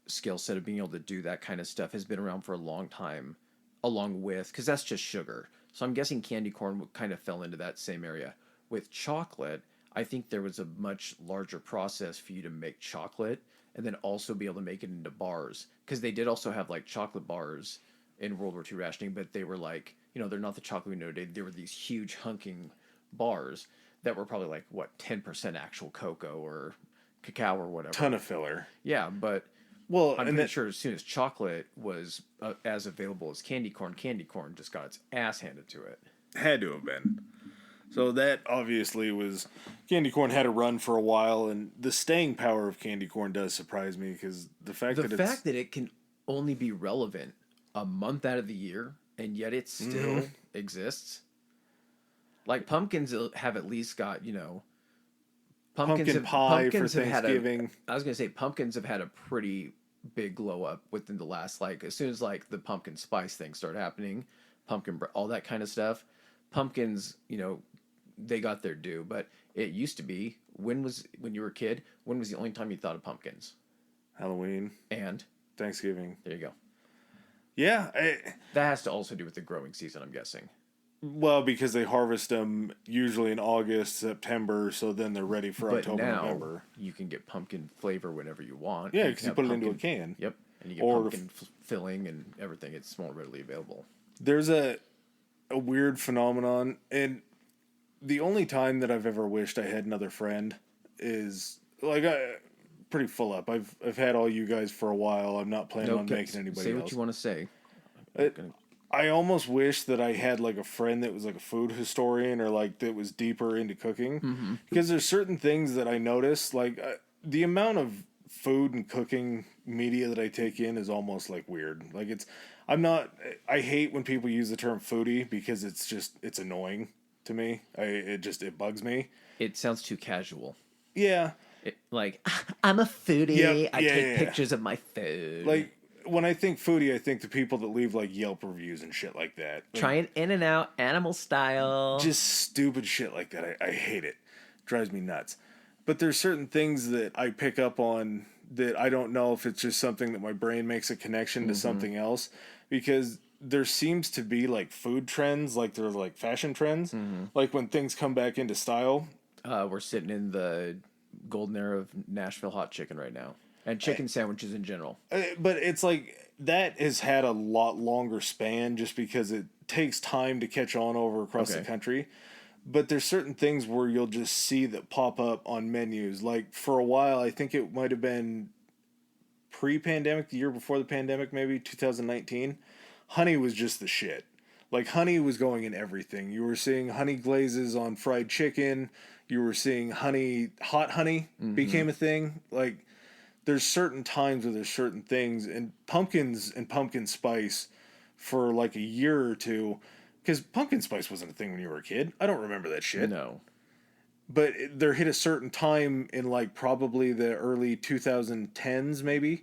skill set of being able to do that kind of stuff has been around for a long time, along with, because that's just sugar. So I'm guessing candy corn kind of fell into that same area. With chocolate, I think there was a much larger process for you to make chocolate and then also be able to make it into bars, because they did also have like chocolate bars in World War II rationing, but they were like, they're not the chocolate we know today. They were these huge hunking bars that were probably like 10% actual cocoa or cacao or whatever. Ton of filler. Yeah, but I'm pretty sure as soon as chocolate was as available as candy corn just got its ass handed to it. Had to have been. So that obviously was, candy corn had a run for a while, and the staying power of candy corn does surprise me because the fact that it can only be relevant a month out of the year and yet it still exists. Like pumpkins have at least got, pumpkin pie for Thanksgiving. I was gonna say pumpkins have had a pretty big glow up within the last, like, as soon as like the pumpkin spice thing started happening, all that kind of stuff. Pumpkins, they got their due, but it used to be when you were a kid, when was the only time you thought of pumpkins? Halloween and Thanksgiving. There you go. Yeah, that has to also do with the growing season, I'm guessing. Well, because they harvest them usually in August, September, so then they're ready for But October, now November. you can get pumpkin flavor whenever you want. Yeah, You because can you have put it into a pumpkin. can. Yep, and you get Or pumpkin filling and everything. It's more readily available. there's a weird phenomenon, and the only time that I've ever wished I had another friend is like I pretty full up. I've had all you guys for a while. I'm not planning on making anybody say else. what you want to say. I almost wish that I had like a friend that was like a food historian or like that was deeper into cooking, because there's certain things that I notice like the amount of food and cooking media that I take in is almost like weird. Like I'm not. I hate when people use the term foodie because it's annoying to me. It bugs me. It sounds too casual. Yeah. Like I'm a foodie. Yep. I take pictures of my food. Like when I think foodie, I think the people that leave like Yelp reviews and shit like that. Like, trying in and out animal style. just stupid shit like that. I hate it. Drives me nuts. But there's certain things that I pick up on that I don't know if it's just something that my brain makes a connection to something else, because there seems to be like food trends, like they're like fashion trends, like when things come back into style. We're sitting in the golden era of Nashville hot chicken right now, and chicken sandwiches in general. But it's like that has had a lot longer span just because it takes time to catch on over across the country. But there's certain things where you'll just see that pop up on menus. Like for a while, I think it might have been pre-pandemic, the year before the pandemic, maybe 2019. Honey was just the shit. Like honey was going in everything. You were seeing honey glazes on fried chicken. You were seeing hot honey became a thing. Like there's certain times where there's certain things, and pumpkins and pumpkin spice for like a year or two, because pumpkin spice wasn't a thing when you were a kid. I don't remember that shit. No. But there hit a certain time in like probably the early 2010s maybe,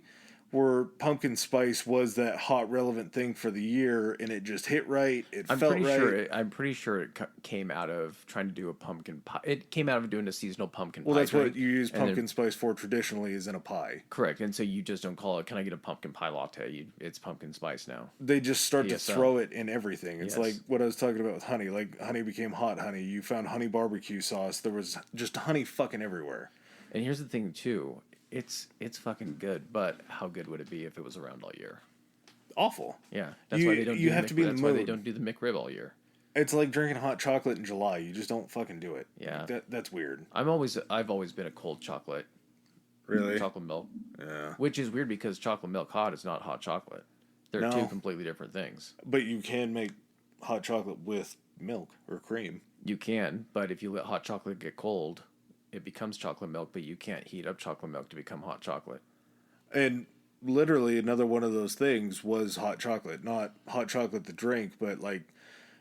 where pumpkin spice was that hot relevant thing for the year, and it just hit right. I'm Felt pretty right. sure. I'm pretty sure it came out of trying to do a pumpkin pie. It came out of doing a seasonal pumpkin pie. Well, that's drink, what you use and then- pumpkin spice for traditionally, is in a pie. Correct, and so you just don't call it. Can I get a pumpkin pie latte? It's pumpkin spice now. They just start to PSL. throw it in everything. It's Yes. like what I was talking about with honey. Like honey became hot honey. You found honey barbecue sauce. There was just honey fucking everywhere. And here's the thing too. It's fucking good, but how good would it be if it was around all year? Awful. Yeah, that's why they don't. You do have the to be in That's the why they mood. don't do the McRib all year. It's like drinking hot chocolate in July. You just don't fucking do it. Yeah. Like that's weird. I've always been a cold chocolate. Really? Chocolate milk. Yeah. Which is weird because chocolate milk hot is not hot chocolate. They're No. two completely different things. But you can make hot chocolate with milk or cream. You can, but if you let hot chocolate get cold, it becomes chocolate milk, but you can't heat up chocolate milk to become hot chocolate. And literally another one of those things was hot chocolate. Not hot chocolate the drink, but like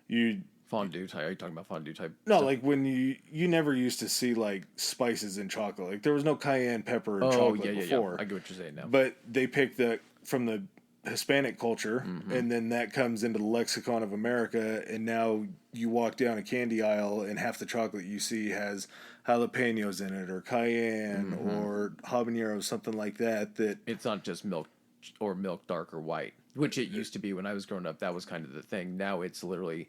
you Fondue type. Are you talking about fondue type? no, stuff? like when you never used to see like spices in chocolate. Like there was no cayenne pepper in Oh, chocolate yeah. before. I get what you're saying now. But they picked that from the Hispanic culture, Mm-hmm. and then that comes into the lexicon of America, and now you walk down a candy aisle and half the chocolate you see has jalapenos in it or cayenne Mm-hmm. or habanero, something like that. It's not just milk or milk dark or white, which it used to be when I was growing up. That was kind of the thing. Now it's literally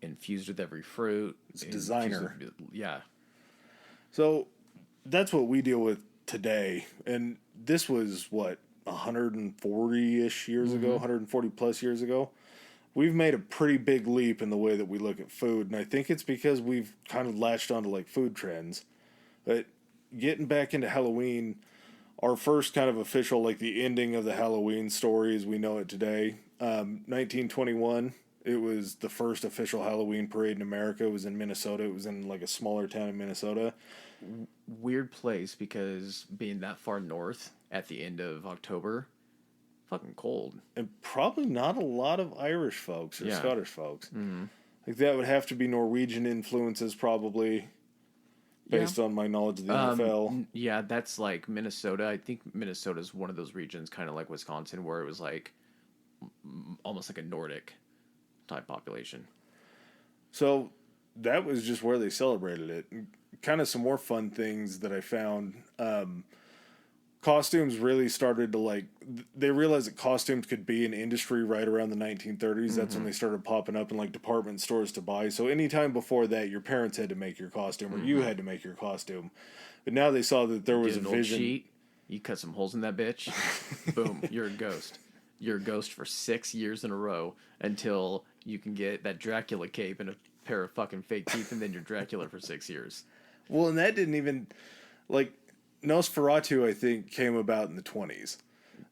infused with every fruit. It's designer. Yeah. So that's what we deal with today, and this was what 140-ish years ago, 140 plus years ago. We've made a pretty big leap in the way that we look at food, and I think it's because we've kind of latched onto like food trends. But getting back into Halloween, our first kind of official, like the ending of the Halloween story as we know it today, 1921, it was the first official Halloween parade in America. It was in Minnesota. It was in like a smaller town in Minnesota. Weird place because being that far north at the end of October, fucking cold. And probably not a lot of Irish folks or Yeah. Scottish folks. Mm-hmm. Like that would have to be Norwegian influences, probably, based on my knowledge of the NFL. Yeah, that's like Minnesota. I think Minnesota's one of those regions, kind of like Wisconsin, where it was like almost like a Nordic type population. So that was just where they celebrated it. Kind of some more fun things that I found. costumes really started to they realized that costumes could be an industry right around the 1930s. That's when they started popping up in like department stores to buy. So anytime before that, your parents had to make your costume or you had to make your costume. But now they saw that there was Get a an old vision. sheet, you cut some holes in that bitch, boom, you're a ghost. You're a ghost for 6 years in a row until you can get that Dracula cape and a pair of fucking fake teeth, and then you're Dracula for 6 years. Well, and that didn't even like Nosferatu, I think, came about in the 20s.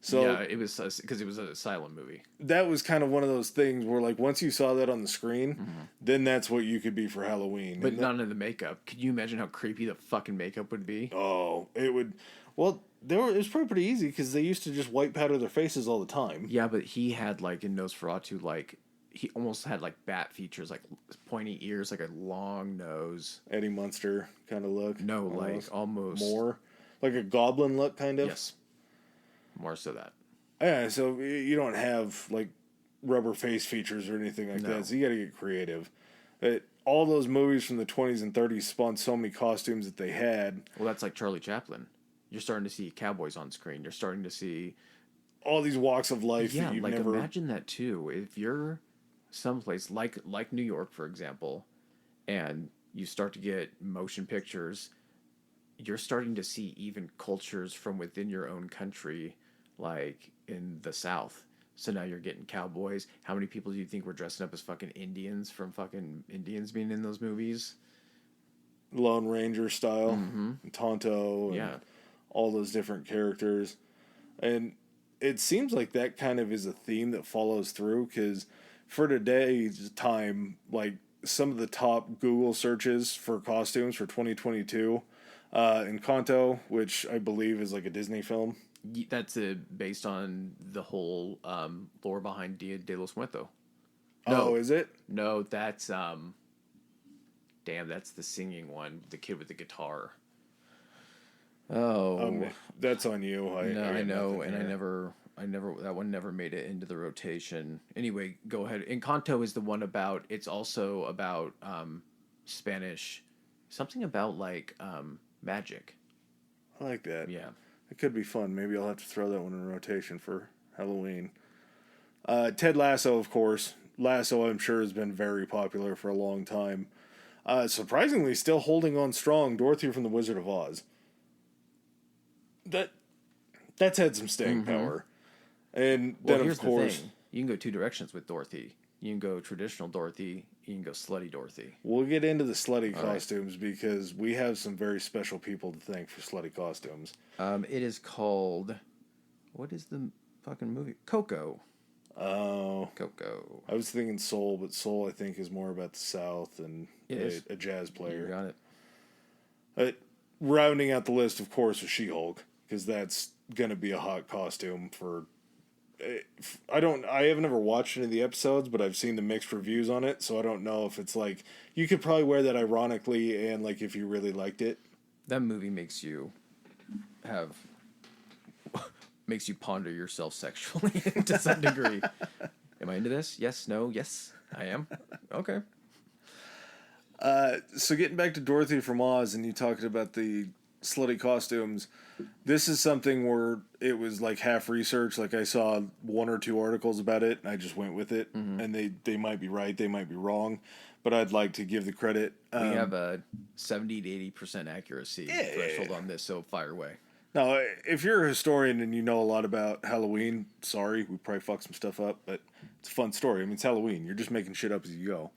So yeah, it was because it was an silent movie. that was kind of one of those things where, like, once you saw that on the screen, then that's what you could be for Halloween. But none of the makeup. Could you imagine how creepy the fucking makeup would be? Oh, it would. Well, it was probably pretty easy because they used to just white powder their faces all the time. Yeah, but he had, like, in Nosferatu, like, he almost had, like, bat features, like, pointy ears, like a long nose. Eddie Munster kind of look. No, like, almost. More. Like a goblin look, kind of. Yes. More so that. Yeah, so you don't have, like, rubber face features or anything like that, so you gotta get creative. All those movies from the 20s and 30s spawned so many costumes that they had. Well, that's like Charlie Chaplin. You're starting to see cowboys on screen. You're starting to see... All these walks of life Yeah, that you've like, never... imagine that, too. If you're someplace, like New York, for example, and you start to get motion pictures, you're starting to see even cultures from within your own country, like in the South. So now you're getting cowboys. How many people do you think were dressing up as fucking Indians from fucking Indians being in those movies? Lone Ranger style, and Tonto, and all those different characters. And it seems like that kind of is a theme that follows through, because for today's time, like, some of the top Google searches for costumes for 2022, Encanto, which I believe is like a Disney film. That's based on the whole lore behind Dia de los Muertos. No, Oh, is it? No, that's damn, that's the singing one, the kid with the guitar. Oh, That's on you. no, I know, and here. I never, that one never made it into the rotation. Anyway, go ahead. Encanto is the one about. It's also about Spanish, something about like magic. I like that. Yeah. It could be fun. Maybe I'll have to throw that one in rotation for Halloween. Ted Lasso, of course. Lasso, I'm sure, has been very popular for a long time. Surprisingly, still holding on strong. Dorothy from The Wizard of Oz. That's had some staying power. And Well, then, here's of course, the thing. You can go two directions with Dorothy. You can go traditional Dorothy. You can go slutty Dorothy. we'll get into the slutty costumes because we have some very special people to thank for slutty costumes. It is called. What is the fucking movie? Coco. Oh. Coco. I was thinking Soul, but Soul, I think, is more about the South and a jazz player. You got it. Rounding out the list, of course, is She-Hulk, because that's going to be a hot costume for... I have never watched any of the episodes, but I've seen the mixed reviews on it, so I don't know if it's like... You could probably wear that ironically and, like, if you really liked it. That movie makes you have... makes you ponder yourself sexually to some degree. Am I into this? Yes, no, yes, I am. Okay. So getting back to Dorothy from Oz, and you talked about the slutty costumes, this is something where it was like half research. Like, I saw one or two articles about it, and I just went with it. And they might be right, they might be wrong, but I'd like to give the credit. We have a 70 to 80% accuracy threshold on this, so fire away. Now, if you're a historian and you know a lot about Halloween, sorry, we probably fucked some stuff up, but it's a fun story. I mean, it's Halloween. You're just making shit up as you go.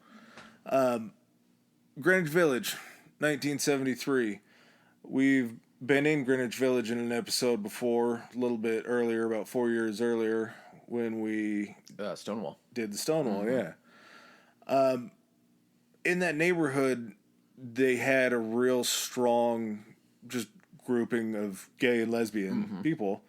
Greenwich Village, 1973. We've been in Greenwich Village in an episode before, a little bit earlier, about 4 years earlier, when we Stonewall. did the Stonewall, yeah. In that neighborhood, they had a real strong just grouping of gay and lesbian people.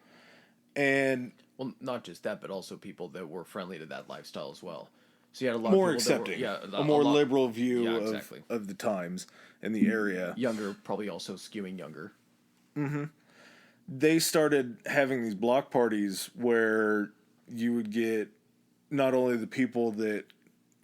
And Well, not just that, but also people that were friendly to that lifestyle as well. So you had a lot more of people accepting, that were, a more liberal view exactly. of the times in the area. Younger, probably also skewing younger. They started having these block parties where you would get not only the people that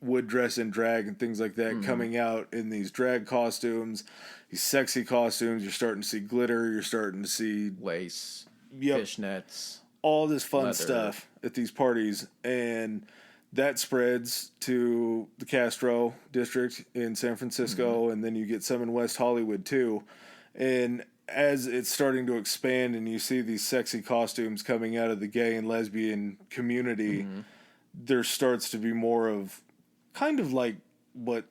would dress in drag and things like that coming out in these drag costumes, these sexy costumes. You're starting to see glitter. You're starting to see Lace. Yep. fishnets. All this fun Leather. stuff at these parties, and that spreads to the Castro district in San Francisco, and then you get some in West Hollywood too. And as it's starting to expand and you see these sexy costumes coming out of the gay and lesbian community, there starts to be more of kind of like what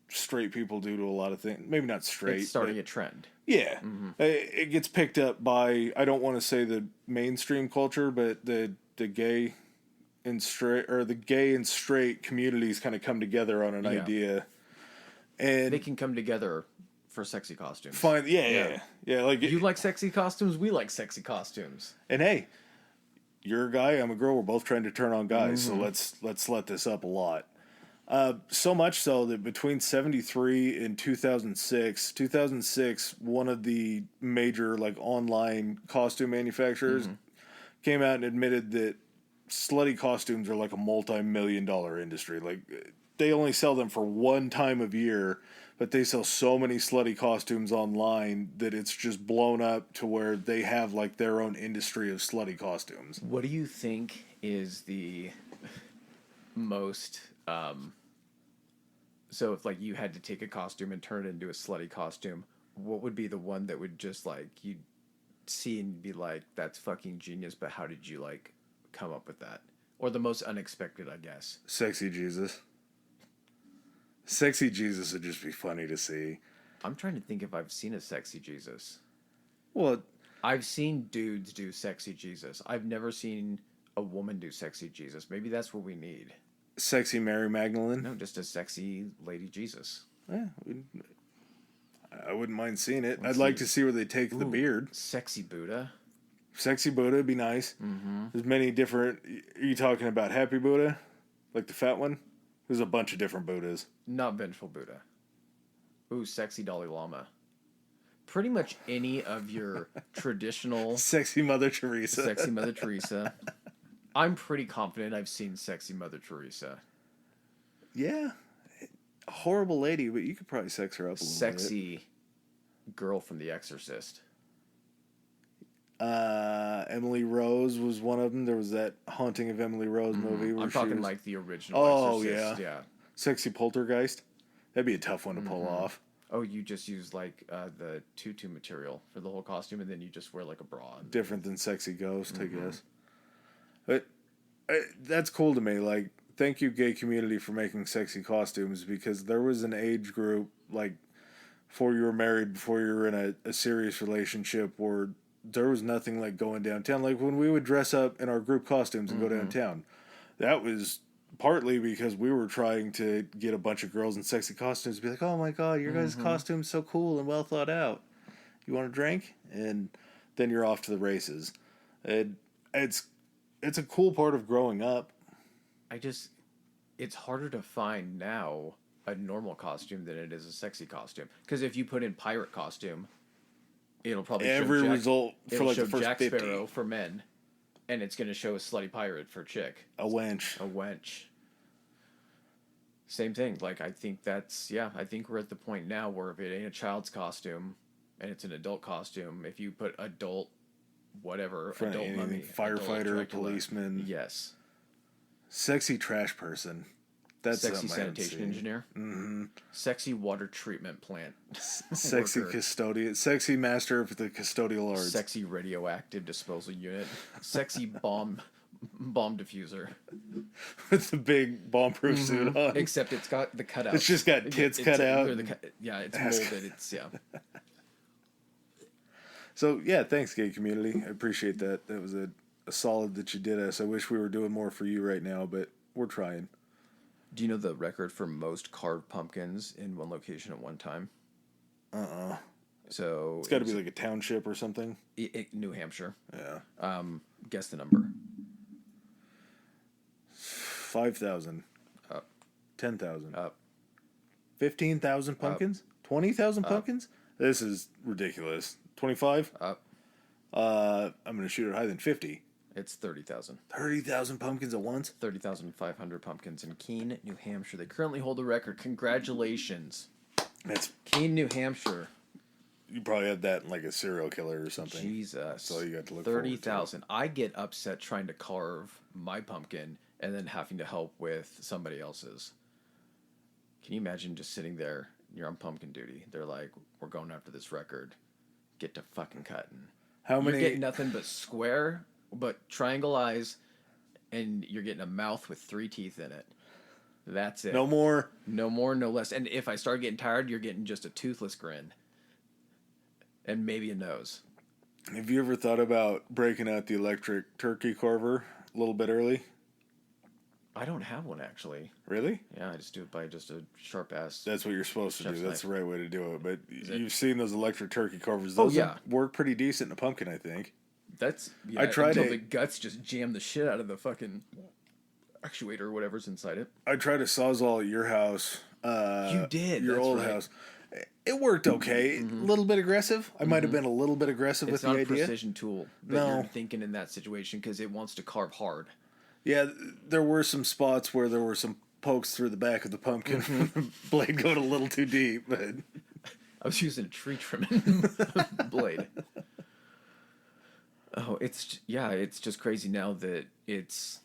straight people do to a lot of things. Maybe not straight. It's starting a trend. Yeah, it gets picked up by, I don't want to say the mainstream culture, but the gay and straight, or the gay and straight communities kind of come together on an idea, and They can come together for sexy costumes. find yeah. Like You like sexy costumes, we like sexy costumes. and hey, you're a guy, I'm a girl. We're both trying to turn on guys, so let's let this up a lot. So much so that between 73 and 2006, one of the major like online costume manufacturers came out and admitted that slutty costumes are like a multi-million-dollar industry. Like they only sell them for one time of year, but they sell so many slutty costumes online that it's just blown up to where they have like their own industry of slutty costumes. What do you think is the most so if like you had to take a costume and turn it into a slutty costume, what would be the one that would just like you'd see and be like, that's fucking genius, but how did you like come up with that? Or the most unexpected, I guess. Sexy Jesus. Sexy Jesus would just be funny to see. I'm trying to think if I've seen a sexy Jesus. Well, I've seen dudes do sexy Jesus. I've never seen a woman do sexy Jesus. Maybe that's what we need. sexy Mary Magdalene. No, just a sexy lady Jesus. Yeah, I wouldn't mind seeing it. Let's I'd like see. to see where they take the beard. Sexy Buddha. Sexy Buddha would be nice. There's many different. Are you talking about Happy Buddha? Like the fat one? There's a bunch of different Buddhas. Not Vengeful Buddha. Ooh, sexy Dalai Lama. Pretty much any of your traditional Sexy Mother Teresa. sexy Mother Teresa. I'm pretty confident I've seen sexy Mother Teresa. Yeah. Horrible lady, but you could probably sex her up a little bit. Sexy girl from The Exorcist. Emily Rose was one of them. There was that Haunting of Emily Rose movie. Where I'm she talking was... like the original Oh, Exorcist. Yeah. Sexy Poltergeist. That'd be a tough one to pull off. Oh, you just use like the tutu material for the whole costume, and then you just wear like a bra. Different than Sexy Ghost, I guess. But that's cool to me. Like, thank you, gay community, for making sexy costumes, because there was an age group, like, before you were married, before you were in a serious relationship, where there was nothing like going downtown. Like, when we would dress up in our group costumes and go downtown, that was partly because we were trying to get a bunch of girls in sexy costumes to be like, oh my god, your guys' costume's so cool and well thought out. You want a drink? And then you're off to the races. It's a cool part of growing up. It's harder to find now a normal costume than it is a sexy costume. Because if you put in pirate costume, it'll probably Every show Jack, result for it'll like show the first Jack 50. Sparrow for men, and it's going to show a slutty pirate for chick. A wench. A wench. Same thing. Like, I think I think we're at the point now where if it ain't a child's costume and it's an adult costume, if you put adult, whatever, For adult anything, mummy, firefighter, adult Dracula, policeman. yes. Sexy trash person. That's Sexy something I haven't sanitation seen. engineer. Mm-hmm. Sexy water treatment plant. Sexy worker. custodian. Sexy master of the custodial arts. Sexy radioactive disposal unit. Sexy bomb diffuser. With the big bomb-proof suit on. Except it's got the cutouts. It's just got tits cut out. It's molded. It's So, yeah, thanks, gay community. I appreciate that. That was a solid that you did us. I wish we were doing more for you right now, but we're trying. Do you know the record for most carved pumpkins in one location at one time? So It's got to be like a township or something. New Hampshire. Yeah. Guess the number. 5,000. Up. 10,000. Up. 15,000 pumpkins? 20,000 pumpkins? This is ridiculous. 25? Up. I'm going to shoot it higher than 50. It's 30,000. 30,000 pumpkins at once? 30,500 pumpkins in Keene, New Hampshire. They currently hold the record. Congratulations. That's Keene, New Hampshire. You probably had that in like a serial killer or something. Jesus. That's all you got to look forward to. 30,000. I get upset trying to carve my pumpkin and then having to help with somebody else's. Can you imagine just sitting there, you're on pumpkin duty. They're like, we're going after this record. Get to fucking cutting. How many? You're getting nothing but square, but triangle eyes, and you're getting a mouth with 3 teeth in it. That's it. No more. No more, no less. And if I start getting tired, you're getting just a toothless grin. And maybe a nose. Have you ever thought about breaking out the electric turkey carver a little bit early? I don't have one, actually. Really? Yeah, I just do it by just a sharp ass. That's what you're supposed to do. Chef's That's knife. the right way to do it. But it? you've seen those electric turkey carvers. Oh, Those yeah. work pretty decent in a pumpkin, I think. That's... Yeah, I tried until it. the guts just jam the shit out of the fucking actuator or whatever's inside it. I tried a Sawzall at your house. You did. Your that's old right. house. It worked okay. A little bit aggressive. I might have been a little bit aggressive It's with not the a idea. precision tool that No. you're thinking in that situation because it wants to carve hard. Yeah, there were some spots where there were some pokes through the back of the pumpkin. Blade going a little too deep, but I was using a tree trimming blade. Oh, it's just crazy now that it's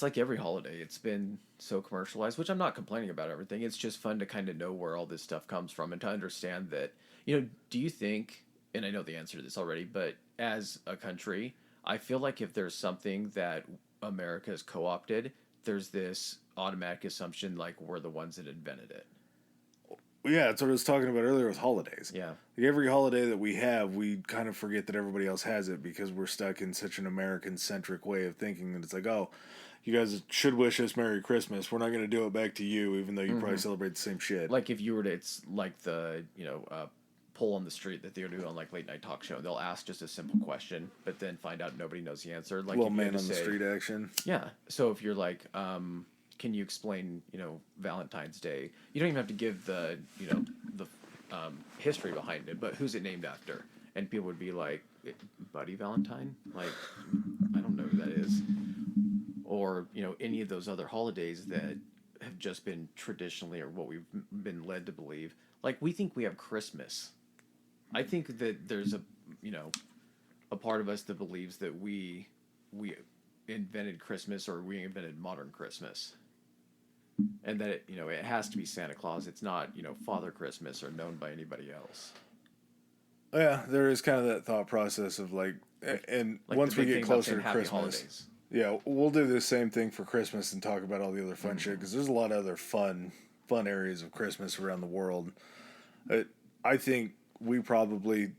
like every holiday. It's been so commercialized, which I'm not complaining about everything. It's just fun to kind of know where all this stuff comes from and to understand that, do you think, and I know the answer to this already, but as a country, I feel like if there's something that America has co-opted, there's this automatic assumption like we're the ones that invented it. yeah, that's what I was talking about earlier with holidays. Yeah. Like every holiday that we have, we kind of forget that everybody else has it because we're stuck in such an American-centric way of thinking that it's like, oh, you guys should wish us Merry Christmas. We're not going to do it back to you, even though you probably celebrate the same shit. Like if you were to, it's like the, poll on the street that they do on like late night talk show. They'll ask just a simple question, but then find out nobody knows the answer. Like little if you man had on to the say, street action. Yeah. So if you're like, can you explain, Valentine's Day? You don't even have to give the history behind it, but who's it named after? And people would be like, Buddy Valentine? Like, I don't know who that is. Or, any of those other holidays that have just been traditionally or what we've been led to believe. Like, we think we have Christmas. I think that there's a part of us that believes that we invented Christmas or we invented modern Christmas. And that, it has to be Santa Claus. It's not, Father Christmas or known by anybody else. Yeah, there is kind of that thought process of like once we get closer to Christmas. Holidays. Yeah, we'll do the same thing for Christmas and talk about all the other fun shit because there's a lot of other fun areas of Christmas around the world. I think we probably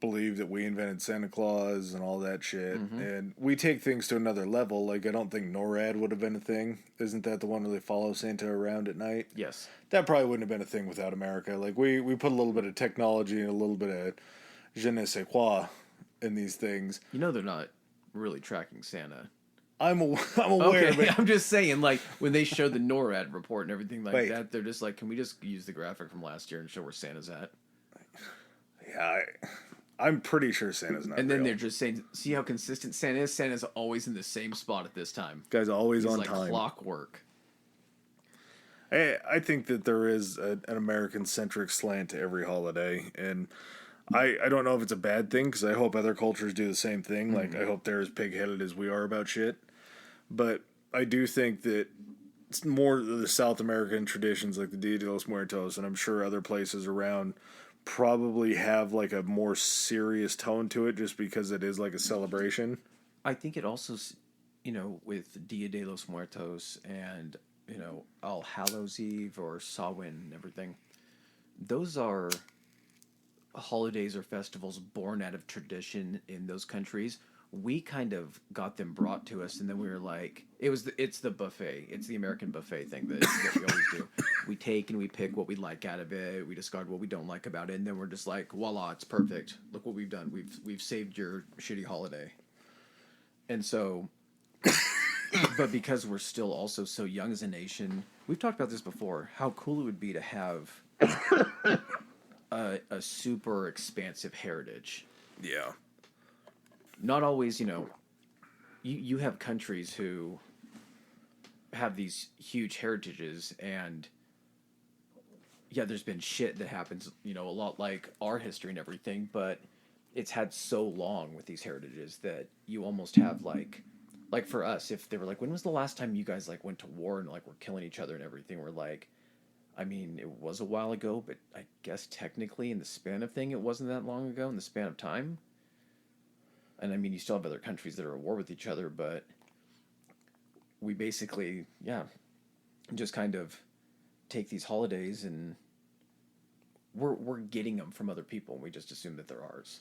believe that we invented Santa Claus and all that shit, and we take things to another level. Like I don't think NORAD would have been a thing. Isn't that the one where they follow Santa around at night? Yes. That probably wouldn't have been a thing without America. Like we put a little bit of technology and a little bit of je ne sais quoi in these things. They're not really tracking Santa. I'm aware, Okay, but I'm just saying, like, when they show the NORAD report and everything like Wait. that, they're just like, can we just use the graphic from last year and show where Santa's at? yeah, I'm pretty sure Santa's not. And then real. they're just saying, see how consistent Santa is? Santa's always in the same spot at this time. Guy's always He's on like time. clockwork. I think that there is an American-centric slant to every holiday, and I don't know if it's a bad thing, because I hope other cultures do the same thing. Like, I hope they're as pig-headed as we are about shit. But I do think that it's more the South American traditions, like the Dia de los Muertos, and I'm sure other places around probably have, like, a more serious tone to it, just because it is, like, a celebration. I think it also, with Dia de los Muertos and, All Hallows Eve or Samhain and everything, those are holidays or festivals born out of tradition in those countries. We kind of got them brought to us, and then we were like, it's the buffet. It's the American buffet thing that we always do. We take and we pick what we like out of it. We discard what we don't like about it, and then we're just like, voila, it's perfect. Look what we've done. We've saved your shitty holiday. And so, but because we're still also so young as a nation, we've talked about this before, how cool it would be to have a super expansive heritage. Yeah. Not always, you have countries who have these huge heritages, and yeah, there's been shit that happens, you know, a lot like our history and everything, but it's had so long with these heritages that you almost have like for us, if they were like, when was the last time you guys like went to war and like were killing each other and everything? We're like, I mean, it was a while ago, but I guess technically in the span of thing, it wasn't that long ago in the span of time. And I mean, you still have other countries that are at war with each other, but we basically, yeah, just kind of take these holidays and we're getting them from other people, and we just assume that they're ours.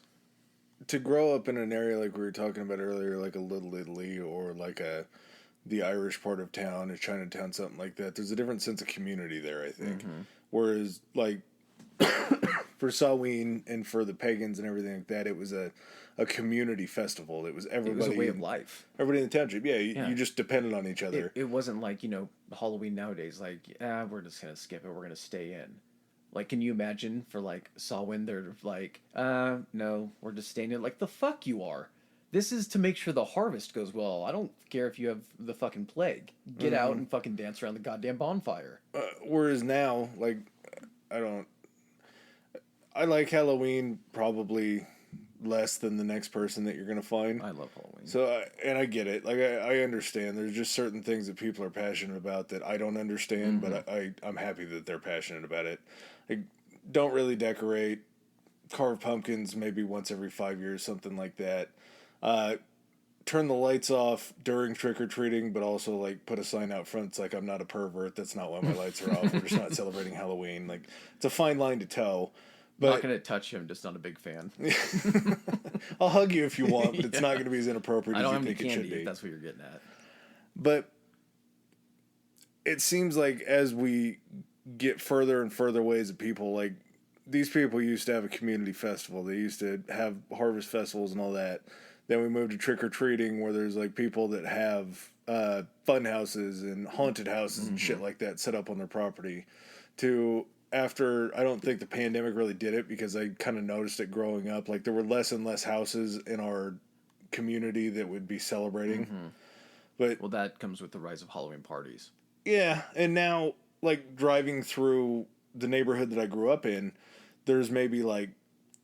To grow up in an area like we were talking about earlier, like a Little Italy or like the Irish part of town, a Chinatown, something like that, there's a different sense of community there, I think. Mm-hmm. Whereas, like, for Samhain and for the pagans and everything like that, it was a community festival. It was everybody. It was a way of life. Everybody in the township, you just depended on each other. It wasn't like, you know, Halloween nowadays, like, we're just going to skip it, we're going to stay in. Like, can you imagine for, like, Samhain, they're like, no, we're just staying in. Like, the fuck you are. This is to make sure the harvest goes well. I don't care if you have the fucking plague. Get out and fucking dance around the goddamn bonfire. Whereas now, like, I like Halloween probably less than the next person that you're going to find. I love Halloween. So, and I get it. Like, I understand. There's just certain things that people are passionate about that I don't understand, but I'm happy that they're passionate about it. I don't really decorate. Carve pumpkins maybe once every 5 years, something like that. Turn the lights off during trick-or-treating, but also, like, put a sign out front. It's like, I'm not a pervert. That's not why my lights are off. We're just not celebrating Halloween. Like, it's a fine line to toe. But not going to touch him, just not a big fan. I'll hug you if you want, but it's not going to be as inappropriate as you think it should be. If that's what you're getting at. But it seems like as we get further and further ways of people, like, these people used to have a community festival. They used to have harvest festivals and all that. Then we moved to trick-or-treating, where there's, like, people that have fun houses and haunted houses and shit like that set up on their property. To after, I don't think the pandemic really did it, because I kind of noticed it growing up. Like, there were less and less houses in our community that would be celebrating. But well, that comes with the rise of Halloween parties. Yeah, and now, like, driving through the neighborhood that I grew up in, there's maybe, like,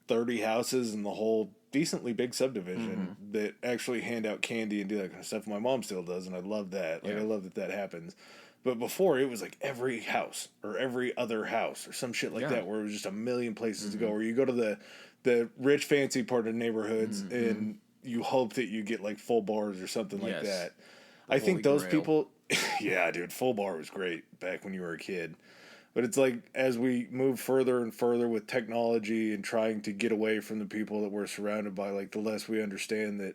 30 houses in the whole decently big subdivision that actually hand out candy and do that kind of stuff. My mom still does, and I love that. Like, I love that happens. But before, it was like every house or every other house or some shit like that, where it was just a million places to go. Where you go to the rich, fancy part of neighborhoods and you hope that you get, like, full bars or something like that. I think those people... Yeah, dude, full bar was great back when you were a kid. But it's like, as we move further and further with technology and trying to get away from the people that we're surrounded by, like, the less we understand that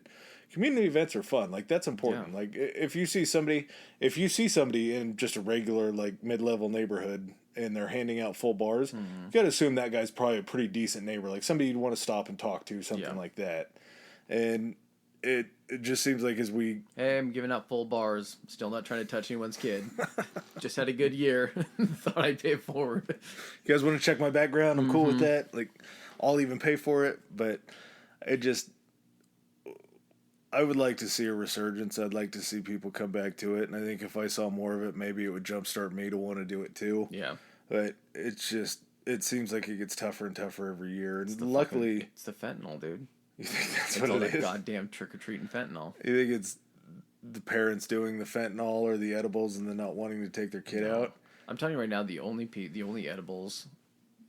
community events are fun. Like, that's important. Yeah. Like, if you see somebody in just a regular, like, mid-level neighborhood and they're handing out full bars, you got to assume that guy's probably a pretty decent neighbor. Like, somebody you'd want to stop and talk to, something like that. And it just seems like as we... Hey, I'm giving out full bars. Still not trying to touch anyone's kid. Just had a good year. Thought I'd pay it forward. You guys want to check my background? I'm cool with that. Like, I'll even pay for it. But it just... I would like to see a resurgence. I'd like to see people come back to it. And I think if I saw more of it, maybe it would jumpstart me to want to do it too. Yeah. But it's just... It seems like it gets tougher and tougher every year. And luckily... It's the fentanyl, dude. You think that's it's what all it that is? Goddamn trick-or-treating fentanyl. You think it's the parents doing the fentanyl or the edibles and then not wanting to take their kid out? I'm telling you right now, the only edibles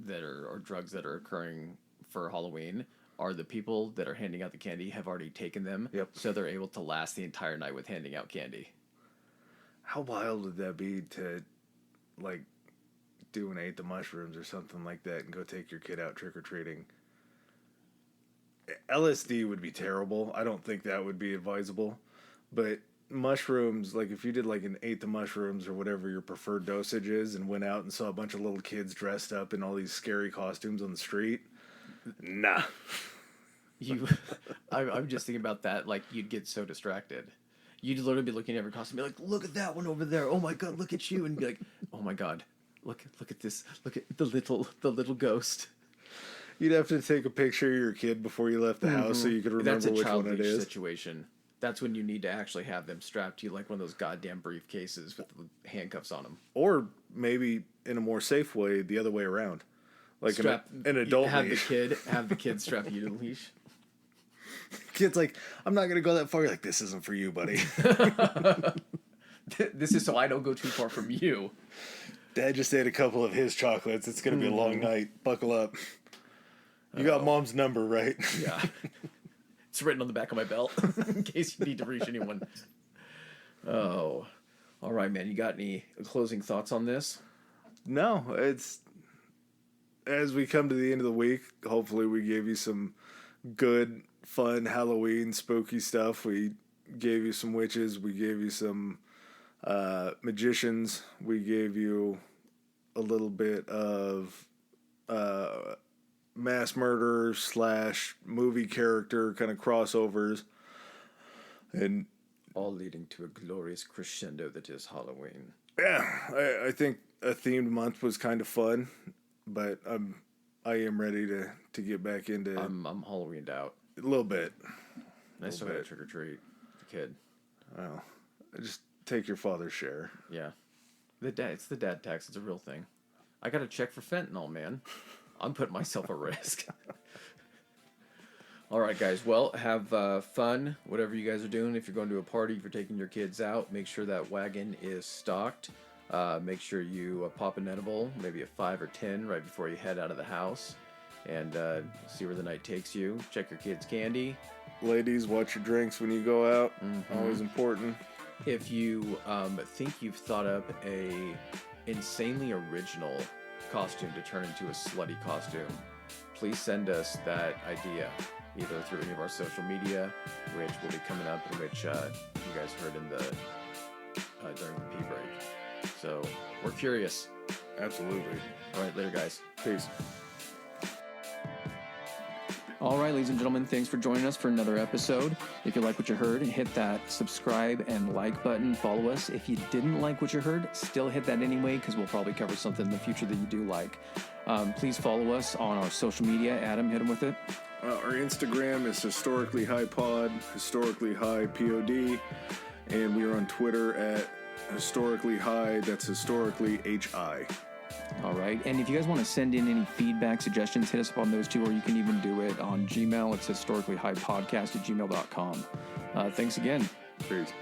that are or drugs that are occurring for Halloween are the people that are handing out the candy have already taken them. Yep. So they're able to last the entire night with handing out candy. How wild would that be to, like, do an ate the mushrooms or something like that and go take your kid out trick-or-treating? LSD would be terrible. I don't think that would be advisable. But mushrooms, like, if you did, like, an ate the mushrooms or whatever your preferred dosage is and went out and saw a bunch of little kids dressed up in all these scary costumes on the street, nah. I'm just thinking about that. Like, you'd get so distracted. You'd literally be looking at every costume and be like, look at that one over there. Oh, my God, look at you. And be like, oh, my God, look at this. Look at the little ghost. You'd have to take a picture of your kid before you left the house so you could remember which one it is. Situation. That's when you need to actually have them strapped to you like one of those goddamn briefcases with the handcuffs on them. Or maybe in a more safe way the other way around. Like an adult have leash. Have the kid strap you to the leash. Kid's like, I'm not going to go that far. You're like, this isn't for you, buddy. This is so I don't go too far from you. Dad just ate a couple of his chocolates. It's going to be a long night. Buckle up. You got Mom's number, right? Yeah. It's written on the back of my belt in case you need to reach anyone. Oh. All right, man. You got any closing thoughts on this? No, it's... As we come to the end of the week, hopefully we gave you some good, fun Halloween spooky stuff. We gave you some witches. We gave you some magicians. We gave you a little bit of mass murder / movie character kind of crossovers. And all leading to a glorious crescendo that is Halloween. Yeah, I think a themed month was kind of fun. But I am ready to get back into. I'm Halloweened out a little bit. I still got to trick or treat the kid. Oh, just take your father's share. Yeah, it's the dad tax. It's a real thing. I got to check for fentanyl, man. I'm putting myself at risk. All right, guys. Well, have fun. Whatever you guys are doing. If you're going to a party, if you're taking your kids out, make sure that wagon is stocked. Make sure you pop an edible, maybe a 5 or 10 right before you head out of the house, and see where the night takes you. Check your kids' candy. Ladies, watch your drinks when you go out. Mm-hmm. Always important. If you think you've thought up a insanely original costume to turn into a slutty costume, please send us that idea, either through any of our social media, which will be coming up, and which you guys heard in the during the pee break. So, we're curious. Absolutely. All right, later, guys. Peace. All right, ladies and gentlemen, thanks for joining us for another episode. If you like what you heard, hit that subscribe and like button. Follow us. If you didn't like what you heard, still hit that anyway, because we'll probably cover something in the future that you do like. Please follow us on our social media. Adam, hit him with it. Our Instagram is Historically High Pod, Historically High POD, and we are on Twitter at Historically High, that's Historically HI. All right. And if you guys want to send in any feedback, suggestions, hit us up on those two, or you can even do it on Gmail. It's historicallyhighpodcast@gmail.com. Thanks again. Peace.